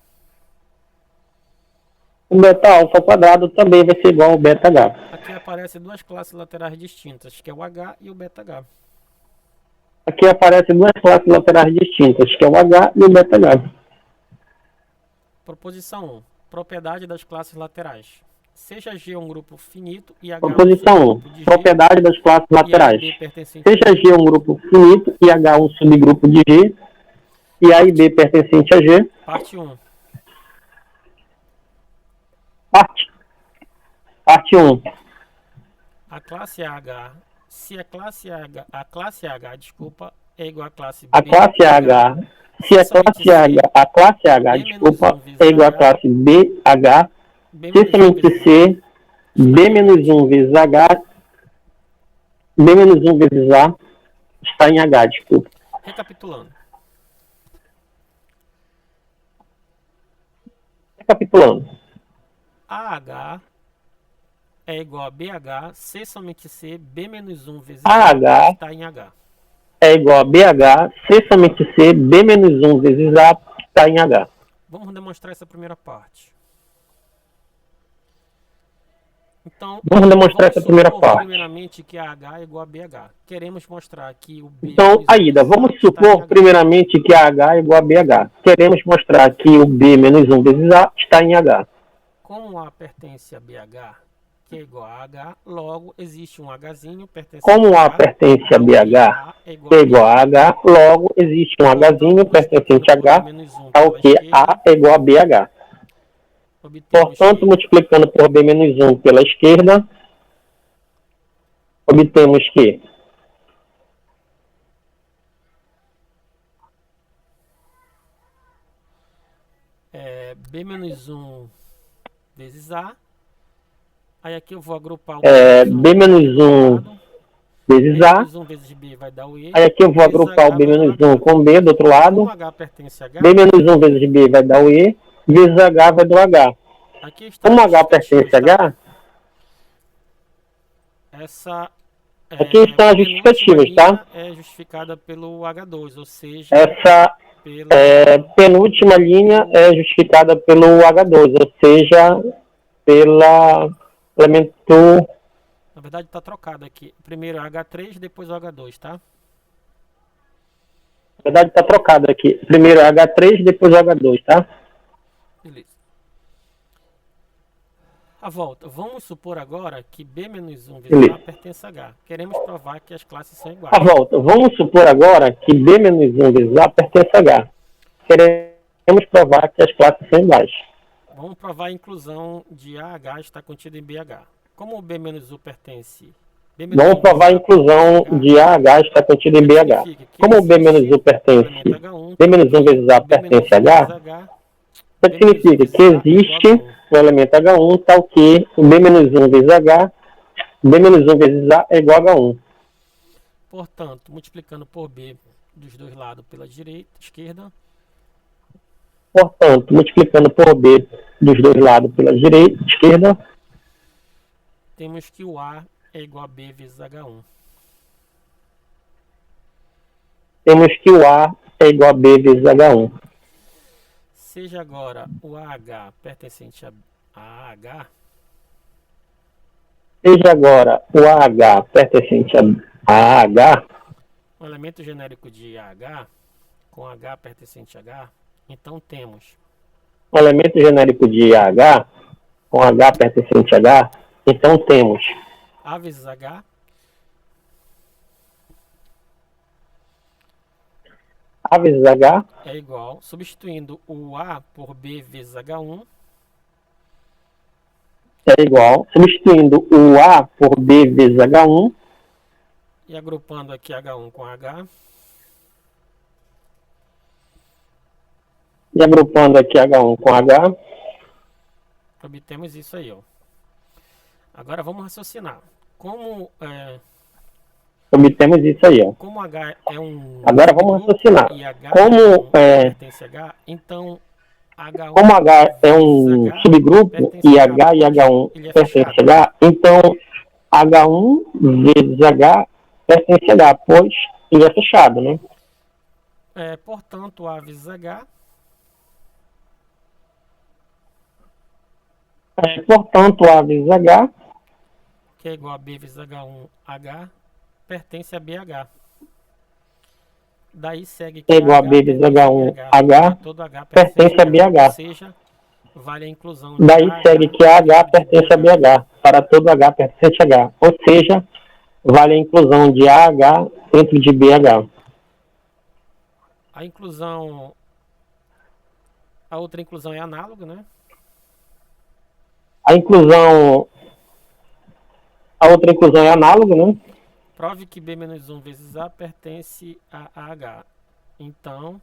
O beta alfa ao quadrado também vai ser igual ao beta H. Aqui aparecem duas classes laterais distintas, que é o H e o beta H. Aqui aparecem duas classes laterais distintas, que é o H e o beta H. Proposição 1. Propriedade das classes laterais. Seja G um grupo finito e H Proposição 1. Propriedade das classes laterais. Seja G um grupo finito e H um subgrupo de G, e A e B pertencente a G. Parte 1. Parte 1. A classe H, se a classe H, desculpa, é igual à classe B. A classe H, se a classe H, desculpa, é igual à classe BH, se somente C, B-1 vezes H, B-1 vezes A, está em H, desculpa. Recapitulando. AH é igual a BH, C somente C, B-1 vezes A está em H. É igual a BH, C somente C, B-1 vezes A está em H. Vamos demonstrar essa primeira parte. Então, vamos demonstrar essa primeira parte. Primeiramente que a H é igual a BH. Queremos mostrar que o B... Então, Aida, vamos supor primeiramente que a H é igual a BH. Queremos mostrar que o B-1 vezes A está em H. Como A pertence a BH, que é igual a H, logo existe um Hzinho pertencente Como A pertence a BH, que é igual a H, logo existe um Hzinho pertencente a H, ao que A é igual a BH. Portanto, multiplicando por B-1 pela esquerda, obtemos que B-1 vezes A. Aí aqui eu vou agrupar o B-1 vezes A. B-1 vezes B vai dar o E. Aí aqui eu vou agrupar o B-1 com B do outro lado. Como H pertence a H, B-1 vezes B vai dar o E, vezes H vai dar o H. Como H pertence a H, aqui estão as justificativas, tá? É justificada pelo H2, ou seja... Essa penúltima linha é justificada pelo H2, ou seja, pela elemento... Na verdade está trocado aqui. Primeiro H3, depois o H2, tá? Na verdade está trocado aqui. Primeiro H3, depois H2, tá? Beleza. A volta. Vamos supor agora que B menos 1 vezes A pertence a H. Queremos provar que as classes são iguais. A volta. Vamos supor agora que B menos 1 vezes A pertence a H. Queremos provar que as classes são iguais. Vamos provar a inclusão de AH está contida em BH. Como o B menos U pertence... Vamos provar a inclusão de AH está contida em BH. Como o B menos U pertence... B menos 1 vezes A pertence a H... Isso significa que existe o elemento H1 tal que o B menos 1 vezes H, B menos 1 vezes A é igual a H1. Portanto, multiplicando por B dos dois lados pela esquerda. Portanto, multiplicando por B dos dois lados pela esquerda. Temos que o A é igual a B vezes H1. Temos que o A é igual a B vezes H1. Seja agora o AH pertencente a AH. Seja agora o AH pertencente a AH. O elemento genérico de AH com H pertencente a H. Então temos. O elemento genérico de AH com H pertencente a H. Então temos. A vezes H. A vezes H é igual, substituindo o A por B vezes H1. É igual, substituindo o A por B vezes H1. E agrupando aqui H1 com H. E agrupando aqui H1 com H. Obtemos isso aí, ó. Agora vamos raciocinar. Como obtemos isso aí, ó. Como H é um... Agora vamos raciocinar. Como pertence a H, então H1 como H é um subgrupo e H e H1 pertence a H, então H1 vezes H pertence a H, pois ele é fechado, né? Portanto, A vezes H. Portanto, A vezes H, que é igual a B vezes H1 H, pertence a BH. Daí segue que é igual a B vezes H1 H, todo H pertence a BH. Ou seja, vale a inclusão de Daí AH, segue que AH pertence a BH, para todo H pertence a H. Ou seja, vale a inclusão de AH dentro de BH. A inclusão... A outra inclusão é análoga, né? A outra inclusão é análoga, né? Prove que B menos 1 vezes A pertence a AH. Então,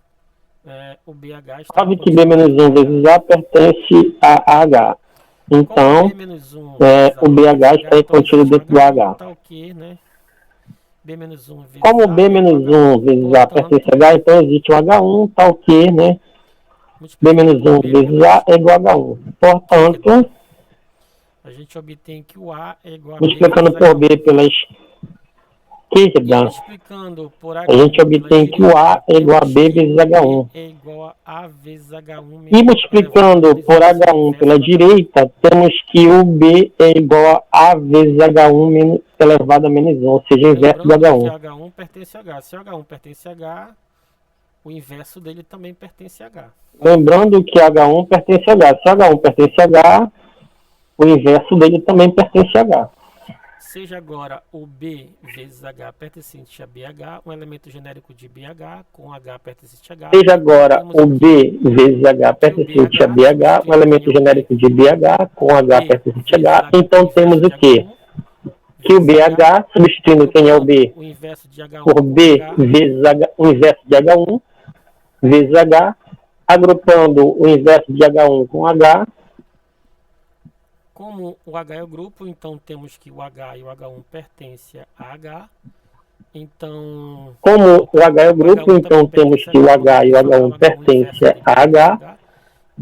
o BH está... Prove que B menos 1 vezes A pertence a AH. Então, o BH está contido dentro do AH. Tá ok, né? B menos 1 vezes como B menos 1 vezes A pertence a H, então existe um H1, tá ok, né? B menos 1 vezes A é igual a H1. Portanto, a gente obtém que o A é igual a multiplicando por B pela esquerda, a gente obtém que o A é igual a B vezes H1. É igual a vezes H1 e multiplicando por H1 pela direita, temos que o B é igual a vezes H1 elevado a menos 1, ou seja, o inverso do H1. Que H1 pertence a H. Se o H1 pertence a H, o inverso dele também pertence a H. Lembrando que H1 pertence a H. Se H1 pertence a H, o inverso dele também pertence a H. Seja agora o B vezes H pertencente a BH, um elemento genérico de BH com H pertencente a H. Seja agora o B vezes H pertencente a BH, um elemento genérico de BH com H pertencente a H. Então temos o quê? Que o BH, substituindo quem é o B por B vezes H, o inverso de H1, vezes H, agrupando o inverso de H1 com H. Como o H é o grupo, então temos que o H e o H1 pertencem a H. Então, como o H é o grupo, então temos que o H e o H1 pertencem a H.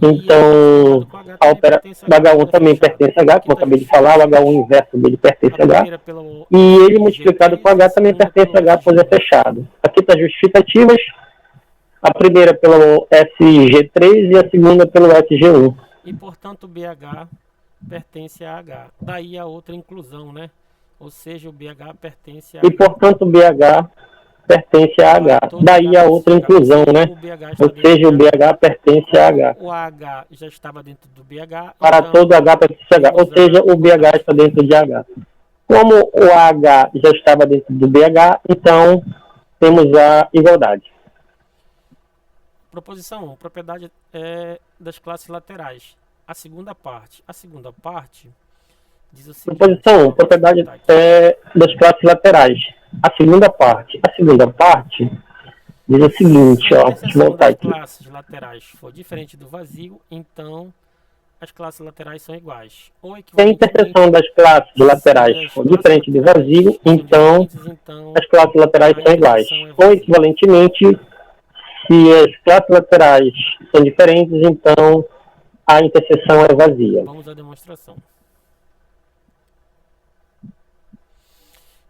Então, o H1 também pertence a H, como eu acabei de falar, o H1 inverso dele pertence a H. E ele multiplicado com H também pertence a H, pois é fechado. Aqui está as justificativas. A primeira pelo SG3 e a segunda pelo SG1. E, portanto, o BH pertence a H. Daí a outra inclusão, né? Ou seja, o BH pertence a H. E, portanto, o BH pertence a H. Daí a outra inclusão, né? Ou seja, o BH pertence a H. O H já estava dentro do BH. Para então, todo H pertence a H. Ou seja, o BH está dentro de H. Como o H já estava dentro do BH, então temos a igualdade. Proposição 1. Propriedade das classes laterais. A segunda parte diz o seguinte. Proposição 1. Propriedade das classes laterais. A segunda parte diz o seguinte, ó. Deixa eu voltar aqui. Se a classes laterais for diferente do vazio, então as classes laterais são iguais. Se a interseção das classes laterais for diferente do vazio, então as classes laterais são iguais. Ou, equivalentemente, se as classes laterais são diferentes, então a interseção é vazia. Vamos à demonstração.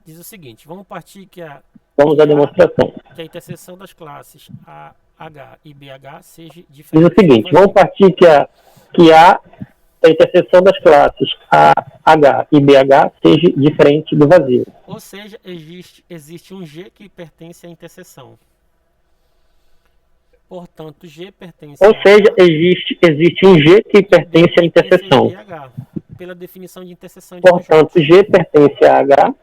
Diz o seguinte, vamos partir que a interseção das classes H e BH seja diferente. Diz o seguinte, vamos partir que a interseção das classes H e BH seja diferente do vazio. Ou seja, existe um G que pertence à interseção. Portanto, G pertence Ou seja, existe um G que pertence à interseção. Pela definição de interseção de Portanto, conjuntos. G pertence a H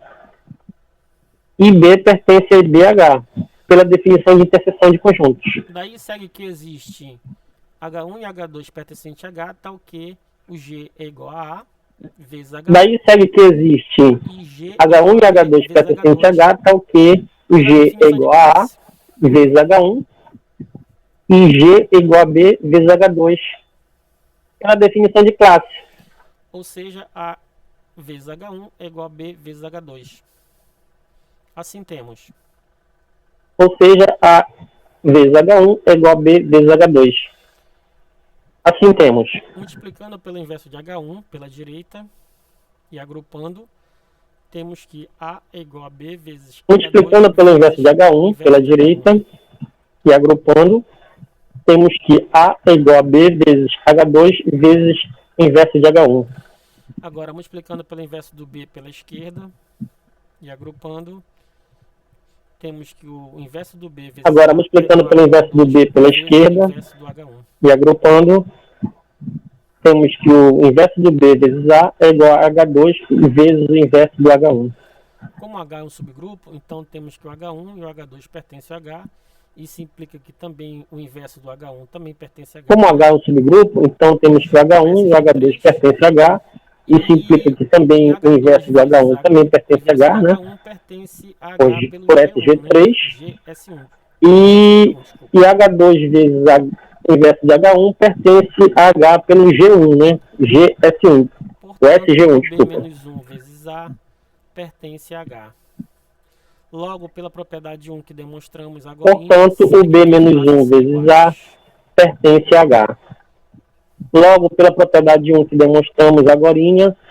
e B pertence a BH, pela definição de interseção de conjuntos. Daí segue que existe H1 e H2 pertencente a H, tal que o G é igual a vezes H1. Daí segue que existe H1 e H2 pertencente a H, tal que o G é igual a A vezes H1 e G é igual a B vezes H2, pela definição de classe. Ou seja, A vezes H1 é igual a B vezes H2. Assim temos. Ou seja, A vezes H1 é igual a B vezes H2. Assim temos. Multiplicando pelo inverso de H1 pela direita e agrupando, temos que A é igual a B vezes H2. Multiplicando pelo inverso de H1 pela direita e agrupando, temos que A é igual a B vezes H2 vezes inverso de H1. Agora, multiplicando pelo inverso do B pela esquerda e agrupando, temos que o inverso do B vezes Agora, multiplicando pelo inverso do B pela esquerda e agrupando, temos que o inverso do B vezes A é igual a H2 vezes o inverso do H1. Como H é um subgrupo, então temos que o H1 e o H2 pertencem a H. Isso implica que também o inverso do H1 também pertence a H. Como H é um subgrupo, então temos que o H1 e o H2 pertencem a H. Isso implica que também o inverso do H1 também pertence a H, né? Hoje, por SG3. E H2 vezes o inverso de H1 pertence a H pelo G1, né? GS1. O SG1, desculpa. B-1 vezes A pertence a H. Logo, pela propriedade 1 que demonstramos agora... Portanto, o B-1 vezes A pertence a H. Logo, pela propriedade 1 que demonstramos agora,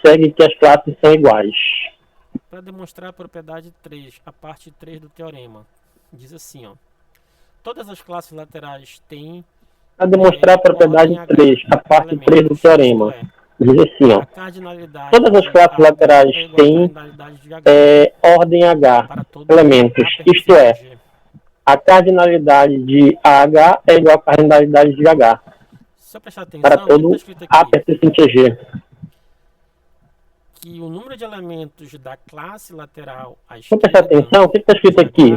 segue que as classes são iguais. Para demonstrar a propriedade 3, a parte 3 do teorema, diz assim, ó. Todas as classes laterais têm... Para demonstrar a propriedade 3, a parte 3 do teorema, diz assim, ó. Todas as classes laterais têm ordem H, elementos, isto é, a cardinalidade de AH é igual à cardinalidade de H. Se eu prestar atenção, para todo A pertencente a G. Que o número de elementos da classe lateral à esquerda... Se eu prestar atenção, o que está escrito aqui?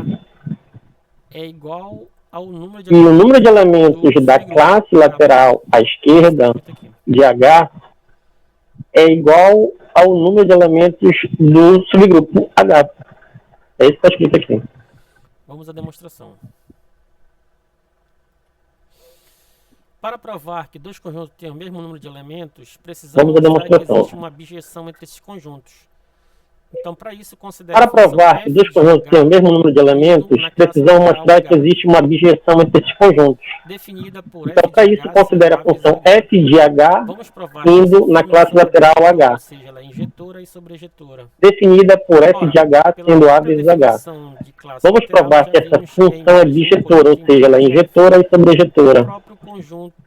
É igual ao número de elementos... E o número de elementos da classe lateral à esquerda de H é igual ao número de elementos do subgrupo H. É isso que está escrito aqui. Vamos à demonstração. Para provar que dois conjuntos têm o mesmo número de elementos, precisamos mostrar que existe uma abjeção entre esses conjuntos. Então, para isso, para provar que dois conjuntos têm o mesmo número de elementos, precisamos mostrar que existe uma abjeção entre esses conjuntos. Então, para isso, considere a função f de H indo na classe lateral H, ou seja, ela é injetora e sobrejetora, definida por f de H sendo A vezes H. Vamos provar que essa função é bijetora, ou seja, ela é injetora e sobrejetora.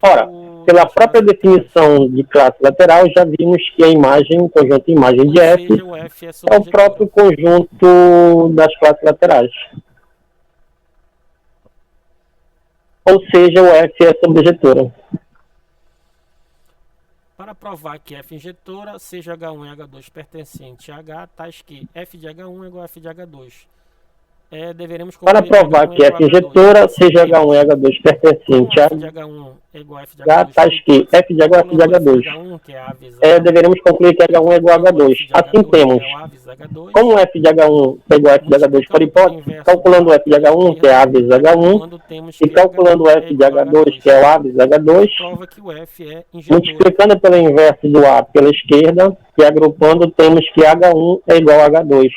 Ora, pela própria definição de classe lateral, já vimos que a imagem, o conjunto de imagem de F é o próprio conjunto das classes laterais. ou seja, o F é subjetora. Para provar que F injetora, seja H1 e H2 pertencente a H, tais que F de H1 é igual a F de H2. Deveremos para provar que F injetora, seja H1 e H2 pertencente a F de H1 é igual a F de H2, tais que F de H1 é F de H2. Deveremos concluir que H1 é igual a H2. Assim temos, como F de H1 é igual a F de H2 por hipótese, calculando o F de H1, que é A vezes H1, e calculando o F de H2, que é o A vezes H2, multiplicando pelo inverso do A pela esquerda, e agrupando, temos que H1 é igual a H2.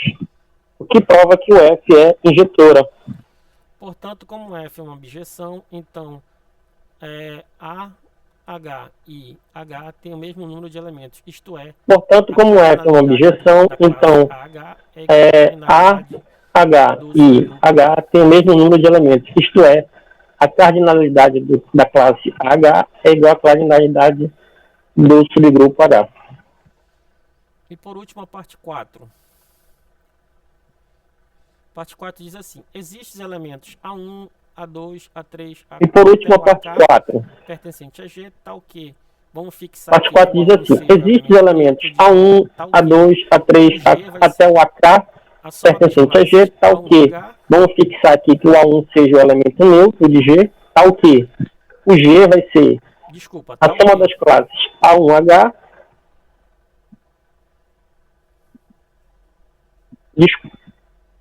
O que prova que o F é injetora. Portanto, como F é uma objeção, então H e H tem o mesmo número de elementos. Isto é, portanto, como F é uma objeção, então A, H e H tem o mesmo número de elementos. Isto é, a cardinalidade da classe H é igual à cardinalidade do subgrupo H. E por último, a parte 4. Parte 4 diz assim: existem elementos A1, A2, A3, A4. E por último, a parte 4. Pertencente a G, tal que. Vamos fixar. Parte 4 diz assim: existem elementos A1, A2, A3, até o AK pertencente a G, tal que. Vamos fixar aqui que o A1 seja o elemento neutro de G, tal que o G vai ser a soma das classes A1H.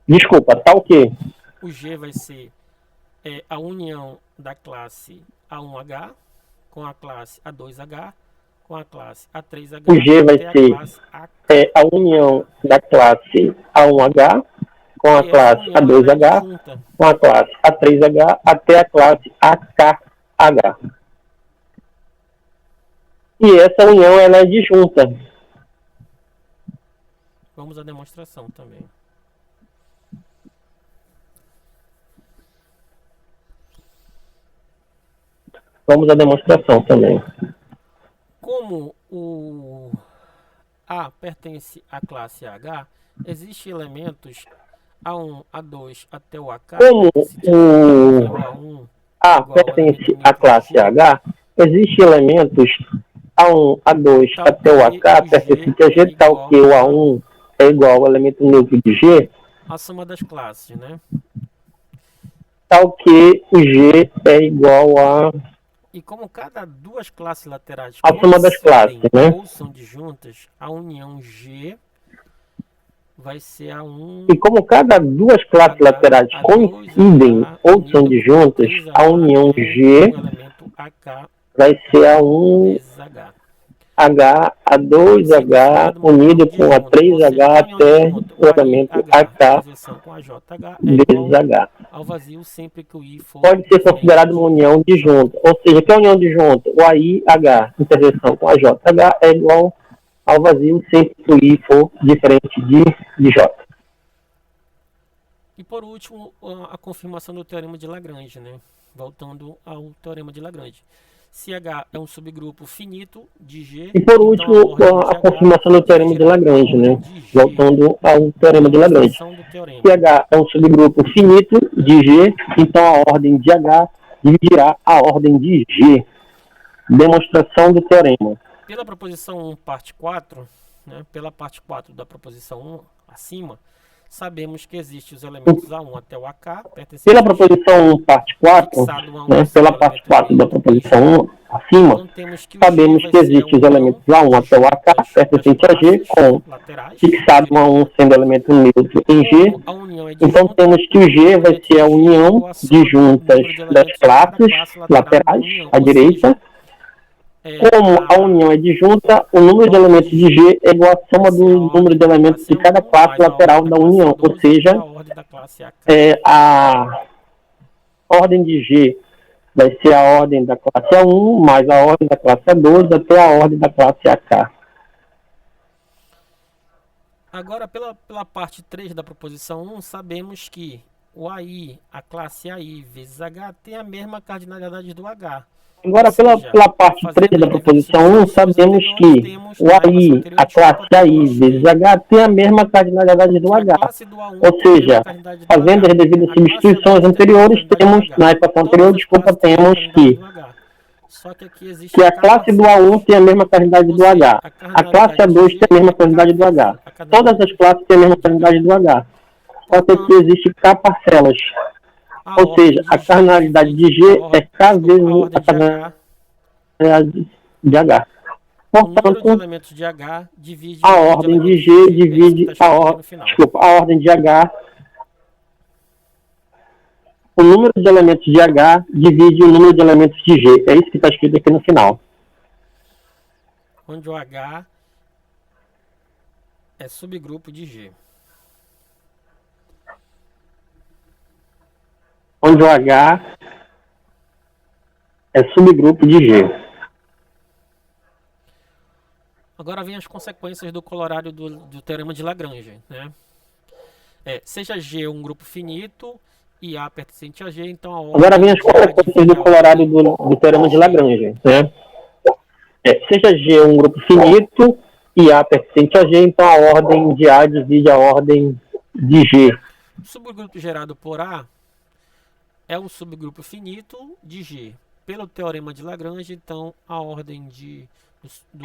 Desculpa, tal que o G vai ser a união da classe A1H com a classe A2H com a classe A3H. O G vai ser a união da classe A1H com a classe A2H com a classe A3H até a classe AKH. E essa união ela é disjunta. Vamos à demonstração também. Vamos à demonstração também. Como o A pertence à classe H, existem elementos A1, A2 até o AK. Como o A pertence à classe H, existem elementos A1, A2 até o AK pertence a G, tal que o A1 é igual ao elemento neutro de G. A soma das classes, né? Tal que o G é igual a... E como cada duas classes laterais a soma das classes, né? ou são disjuntas, a união G vai ser a 1. E como cada duas classes laterais coincidem ou são disjuntas, a união G vai ser a 1H, A2H unido com a 3H até o elemento AK vezes H. Ao vazio sempre que o I for pode ser considerado uma união disjunta. Ou seja, que é a união disjunta? O AIH, interseção com a JH, é igual ao vazio sempre que o I for diferente de J. E por último, a confirmação do teorema de Lagrange, né? Voltando ao teorema de Lagrange. Se H é um subgrupo finito de G... E por último, a confirmação do teorema de Lagrange, né? Voltando ao teorema de Lagrange. Se H é um subgrupo finito de G, então a ordem de H dividirá a ordem de G. Demonstração do teorema. Pela proposição 1, parte 4, né? Pela parte 4 da proposição 1, acima, sabemos que existem os elementos A1 até o AK. Pela proposição 1, parte 4, né, pela parte 4 da proposição 1, acima, sabemos que existem os elementos A1 até o AK, pertencente a G, com fixado um A1 sendo elemento neutro em G. Então temos que o G vai ser a união disjuntas das classes laterais à direita. Como a união é disjunta, o número de elementos de G é igual à soma do número de elementos de cada classe lateral da união, ou seja, a ordem de G vai ser a ordem da classe A1 mais a ordem da classe A2 até a ordem da classe AK. Agora, pela parte 3 da proposição 1, sabemos que o AI, a classe AI vezes H tem a mesma cardinalidade do H. Agora, pela parte 3 da proposição 1, sabemos que o AI, a classe AI vezes H, tem a mesma cardinalidade do H. Ou seja, fazendo as devidas substituições anteriores, temos, na equação anterior, temos que a classe do A1 tem a mesma cardinalidade do H. A classe A2 tem a mesma cardinalidade do H. Todas as classes têm a mesma cardinalidade do H. Só que aqui existe K parcelas. Ou seja, a cardinalidade de G é K vezes a cardinalidade de H. Portanto, a ordem de G divide a ordem de H. O número de elementos de H divide o número de elementos de G. É isso que está escrito aqui no final. Onde o H é subgrupo de G. Onde o H é subgrupo de G. Agora vem as consequências do colorário do teorema de Lagrange, né? Seja G um grupo finito e A pertencente a G, então a ordem... Agora vem as consequências do colorário do teorema de Lagrange, né? Seja G um grupo finito e A pertencente a G, então a ordem de A divide a ordem de G. O subgrupo gerado por A é um subgrupo finito de G. Pelo teorema de Lagrange, então a ordem do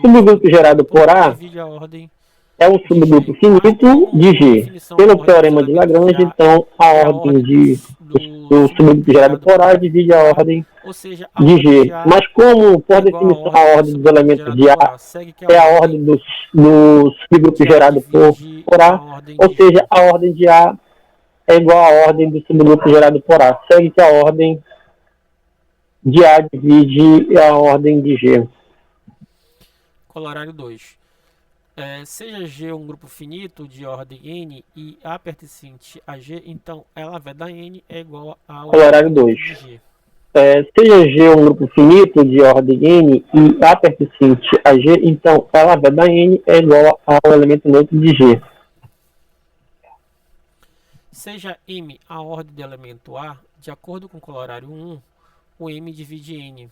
subgrupo gerado por A é um subgrupo finito de G. Pelo teorema de Lagrange, então a ordem do subgrupo gerado por A divide a ordem de G. Mas como, por definição, a ordem dos elementos de A é a ordem do subgrupo gerado por A, ou seja, a ordem de A é igual à ordem do subgrupo gerado por A. Segue que a ordem de A divide a ordem de G. Colorário 2. Seja G um grupo finito de ordem N e A pertencente a G, então ela da N é igual ao colorário 2. Seja G um grupo finito de ordem N e A pertencente a G, então ela da N é igual ao elemento neutro de G. Seja M a ordem do elemento A, de acordo com o colorário 1, o M divide N.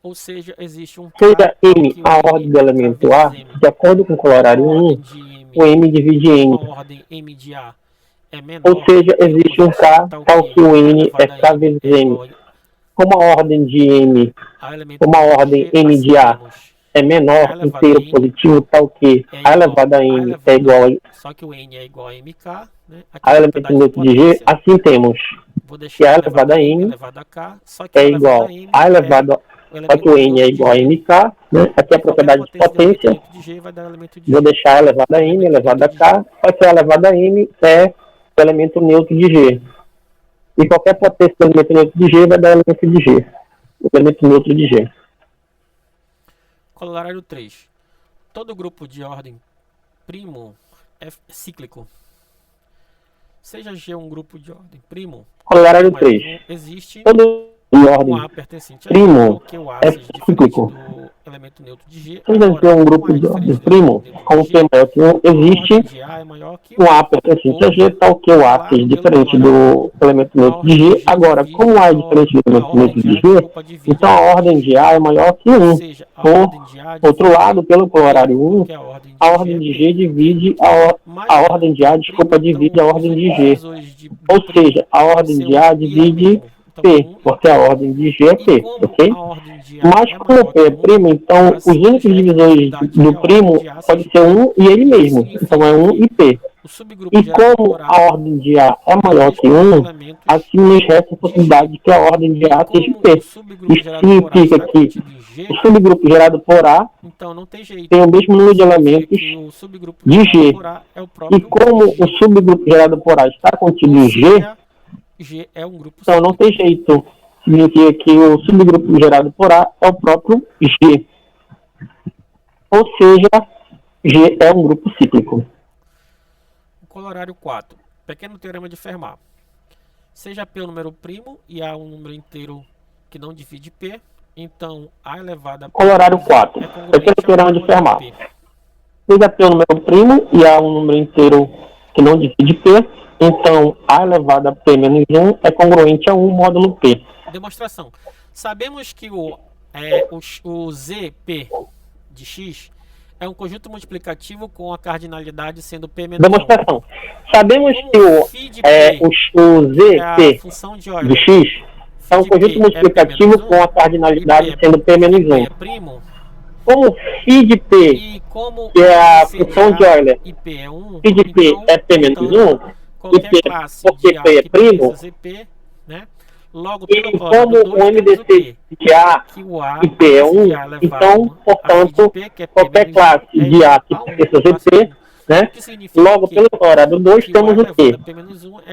Ou seja, existe um seja M a ordem do elemento A, de acordo com o colorário 1, o M divide N. A ordem M de A é menor. Ou seja, existe um K, tal que o N é K vezes M. Como a ordem de M, como a ordem M de A é menor, inteiro positivo, tal que A elevado a N é igual a... Só que o N é igual a MK, né? A elemento neutro de G, assim temos que A elevado a N é igual a elevado a... Só que o N é igual a MK, né? Aqui é a propriedade de potência. Vou deixar elevado a M, elevado a K. Só que a elevado a M é o elemento neutro de G. E qualquer potência do elemento neutro de G vai dar elemento de G. O elemento neutro de G. Colorário 3. Todo grupo de ordem primo é cíclico. Seja G um grupo de ordem primo. Colorário 3. Existe de ordem primo é cíclico. Seja G um grupo de ordem primo, como que é maior que 1, existe um A pertencente a G, tal que o A seja diferente do elemento neutro de G. Agora, como A é diferente do elemento neutro de G, então a ordem de A é maior que 1. Por outro lado, pelo colorário 1, a ordem de G divide a ordem de A, divide a ordem de G. Ou seja, a ordem de A divide P, porque a ordem de G é P, ok? Mas como P é primo, então os únicos divisores do primo pode ser 1 e ele mesmo. Então é 1 e P. E como a ordem de A é maior que 1, assim nos resta a possibilidade de que a ordem de A seja P. Isso significa que o subgrupo gerado por A tem o mesmo número de elementos de G. E como o subgrupo gerado por A está contido em G é um grupo então não tem jeito. Significa que o subgrupo gerado por A é o próprio G. Ou seja, G é um grupo cíclico. Colorário 4. Pequeno teorema de Fermat. Seja P um número primo e A um número inteiro que não divide P, então A elevado a P... Colorário 4. Pequeno teorema de Fermat. Seja P um número primo e A um número inteiro que não divide P, Então, A elevado a P menos 1 é congruente a 1 módulo P. Demonstração. Sabemos que o ZP de X é um conjunto multiplicativo com a cardinalidade sendo P menos 1. Demonstração. Sabemos que o ZP de X é um conjunto multiplicativo com a cardinalidade sendo P menos 1. Como φ de P, que é a função de Euler, φ de P é P menos 1, porque P é primo, logo, e como o MDC de A e P é 1, então, portanto, qualquer classe de A que pertença a ZP, né? Logo, pelo quadrado 2, temos o quê?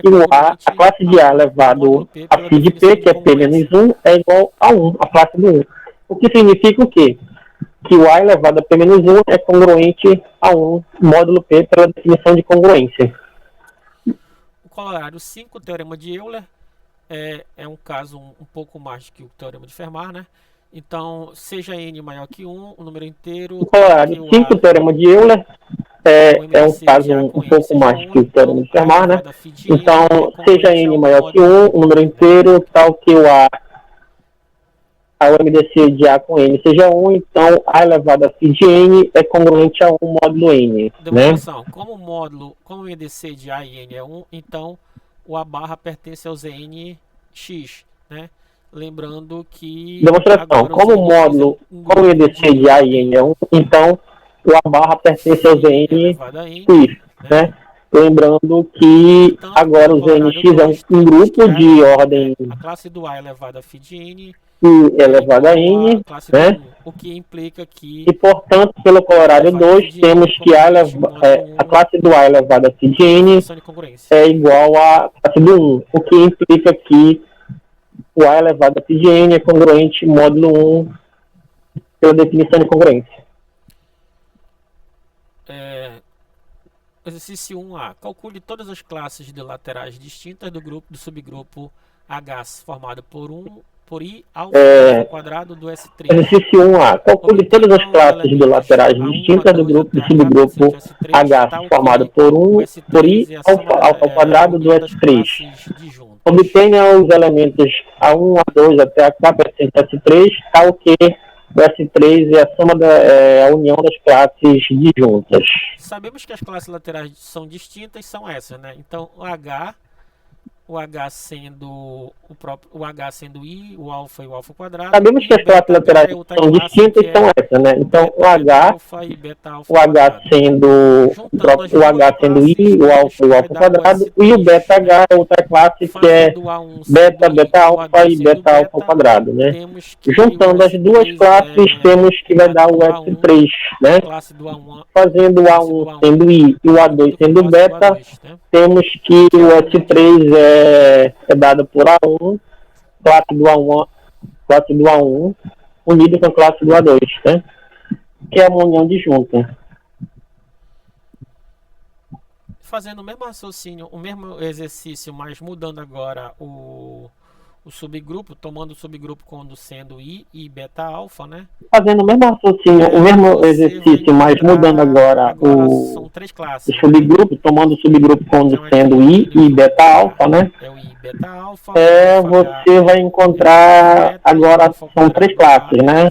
Que o A, a classe de A elevado a φ de P, que é P menos 1, é igual a 1, a classe do 1. O que significa o quê? Que o A elevado a P menos 1 é congruente a 1 módulo P pela definição de congruência. O corolário 5, teorema de Euler, é um caso um pouco mais que o teorema de Fermat, né? Então, seja n maior que 1, o número inteiro... O corolário 5, teorema de Euler, é um caso um pouco mais que o teorema de Fermat, né? Então, seja n maior que 1, o número inteiro, tal que o MDC de A com N seja 1, então A elevado a φ de N é congruente a 1 módulo N. Demonstração. Né? Como o MDC de A e N é 1, então o A barra pertence ao ZNX, né? Lembrando que... Demonstração. Como o MDC de A e N é 1, então o A barra pertence ao ZNX, né? Lembrando que agora o ZNX é um grupo de ordem... A classe do A elevado a φ de N... elevado a N, né? O que implica que... E, portanto, pelo corolário 2, temos que a classe do A elevado a φ de N é igual à classe do 1, o que implica que o A elevado a φ de N é congruente módulo 1 pela definição de congruência. Exercício 1A. Calcule todas as classes de laterais distintas do subgrupo H formado por I ao quadrado do S3. Exercício 1A. Calcule todas as classes de laterais distintas do subgrupo H formado por I ao quadrado do S3. Obtenha os elementos A1, A2 até a K pertence a S3, tal que o S3 é a soma a união das classes disjuntas. Sabemos que as classes laterais são distintas, são essas, né? Então, o H sendo I, o alfa e o alfa quadrado. Sabemos que as classes laterais são distintas e são essas, né? Então, o H sendo I, o alfa e o alfa quadrado, e o beta H é outra classe que é beta, beta alfa e beta alfa quadrado, né? Juntando as duas classes, temos que vai dar o S3, né? Fazendo o A1 sendo I e o A2 sendo beta, temos que o S3 é dado por A1, classe do A1 unido com a classe do A2, né? Que é uma união disjunta. Fazendo o mesmo raciocínio, o mesmo exercício, mas mudando agora o subgrupo, tomando o subgrupo como sendo I e beta alfa, né? Fazendo o mesmo raciocínio, o mesmo exercício, mas mudando agora são três classes, o subgrupo, tomando o subgrupo como sendo I e beta alfa, né? É o I beta alfa. Você vai encontrar agora são três classes, né?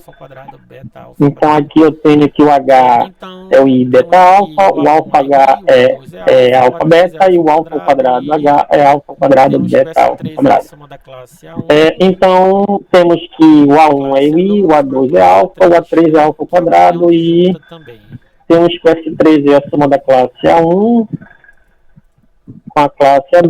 Então aqui eu tenho que o H é o I beta alfa, o alfa H é alfa beta e o alfa quadrado H é alfa quadrado beta alfa quadrado. Então temos que o A1 é o I, o A2 é alfa, o A3 é alfa quadrado e temos que o S3 é a soma da classe A1 com a classe A2.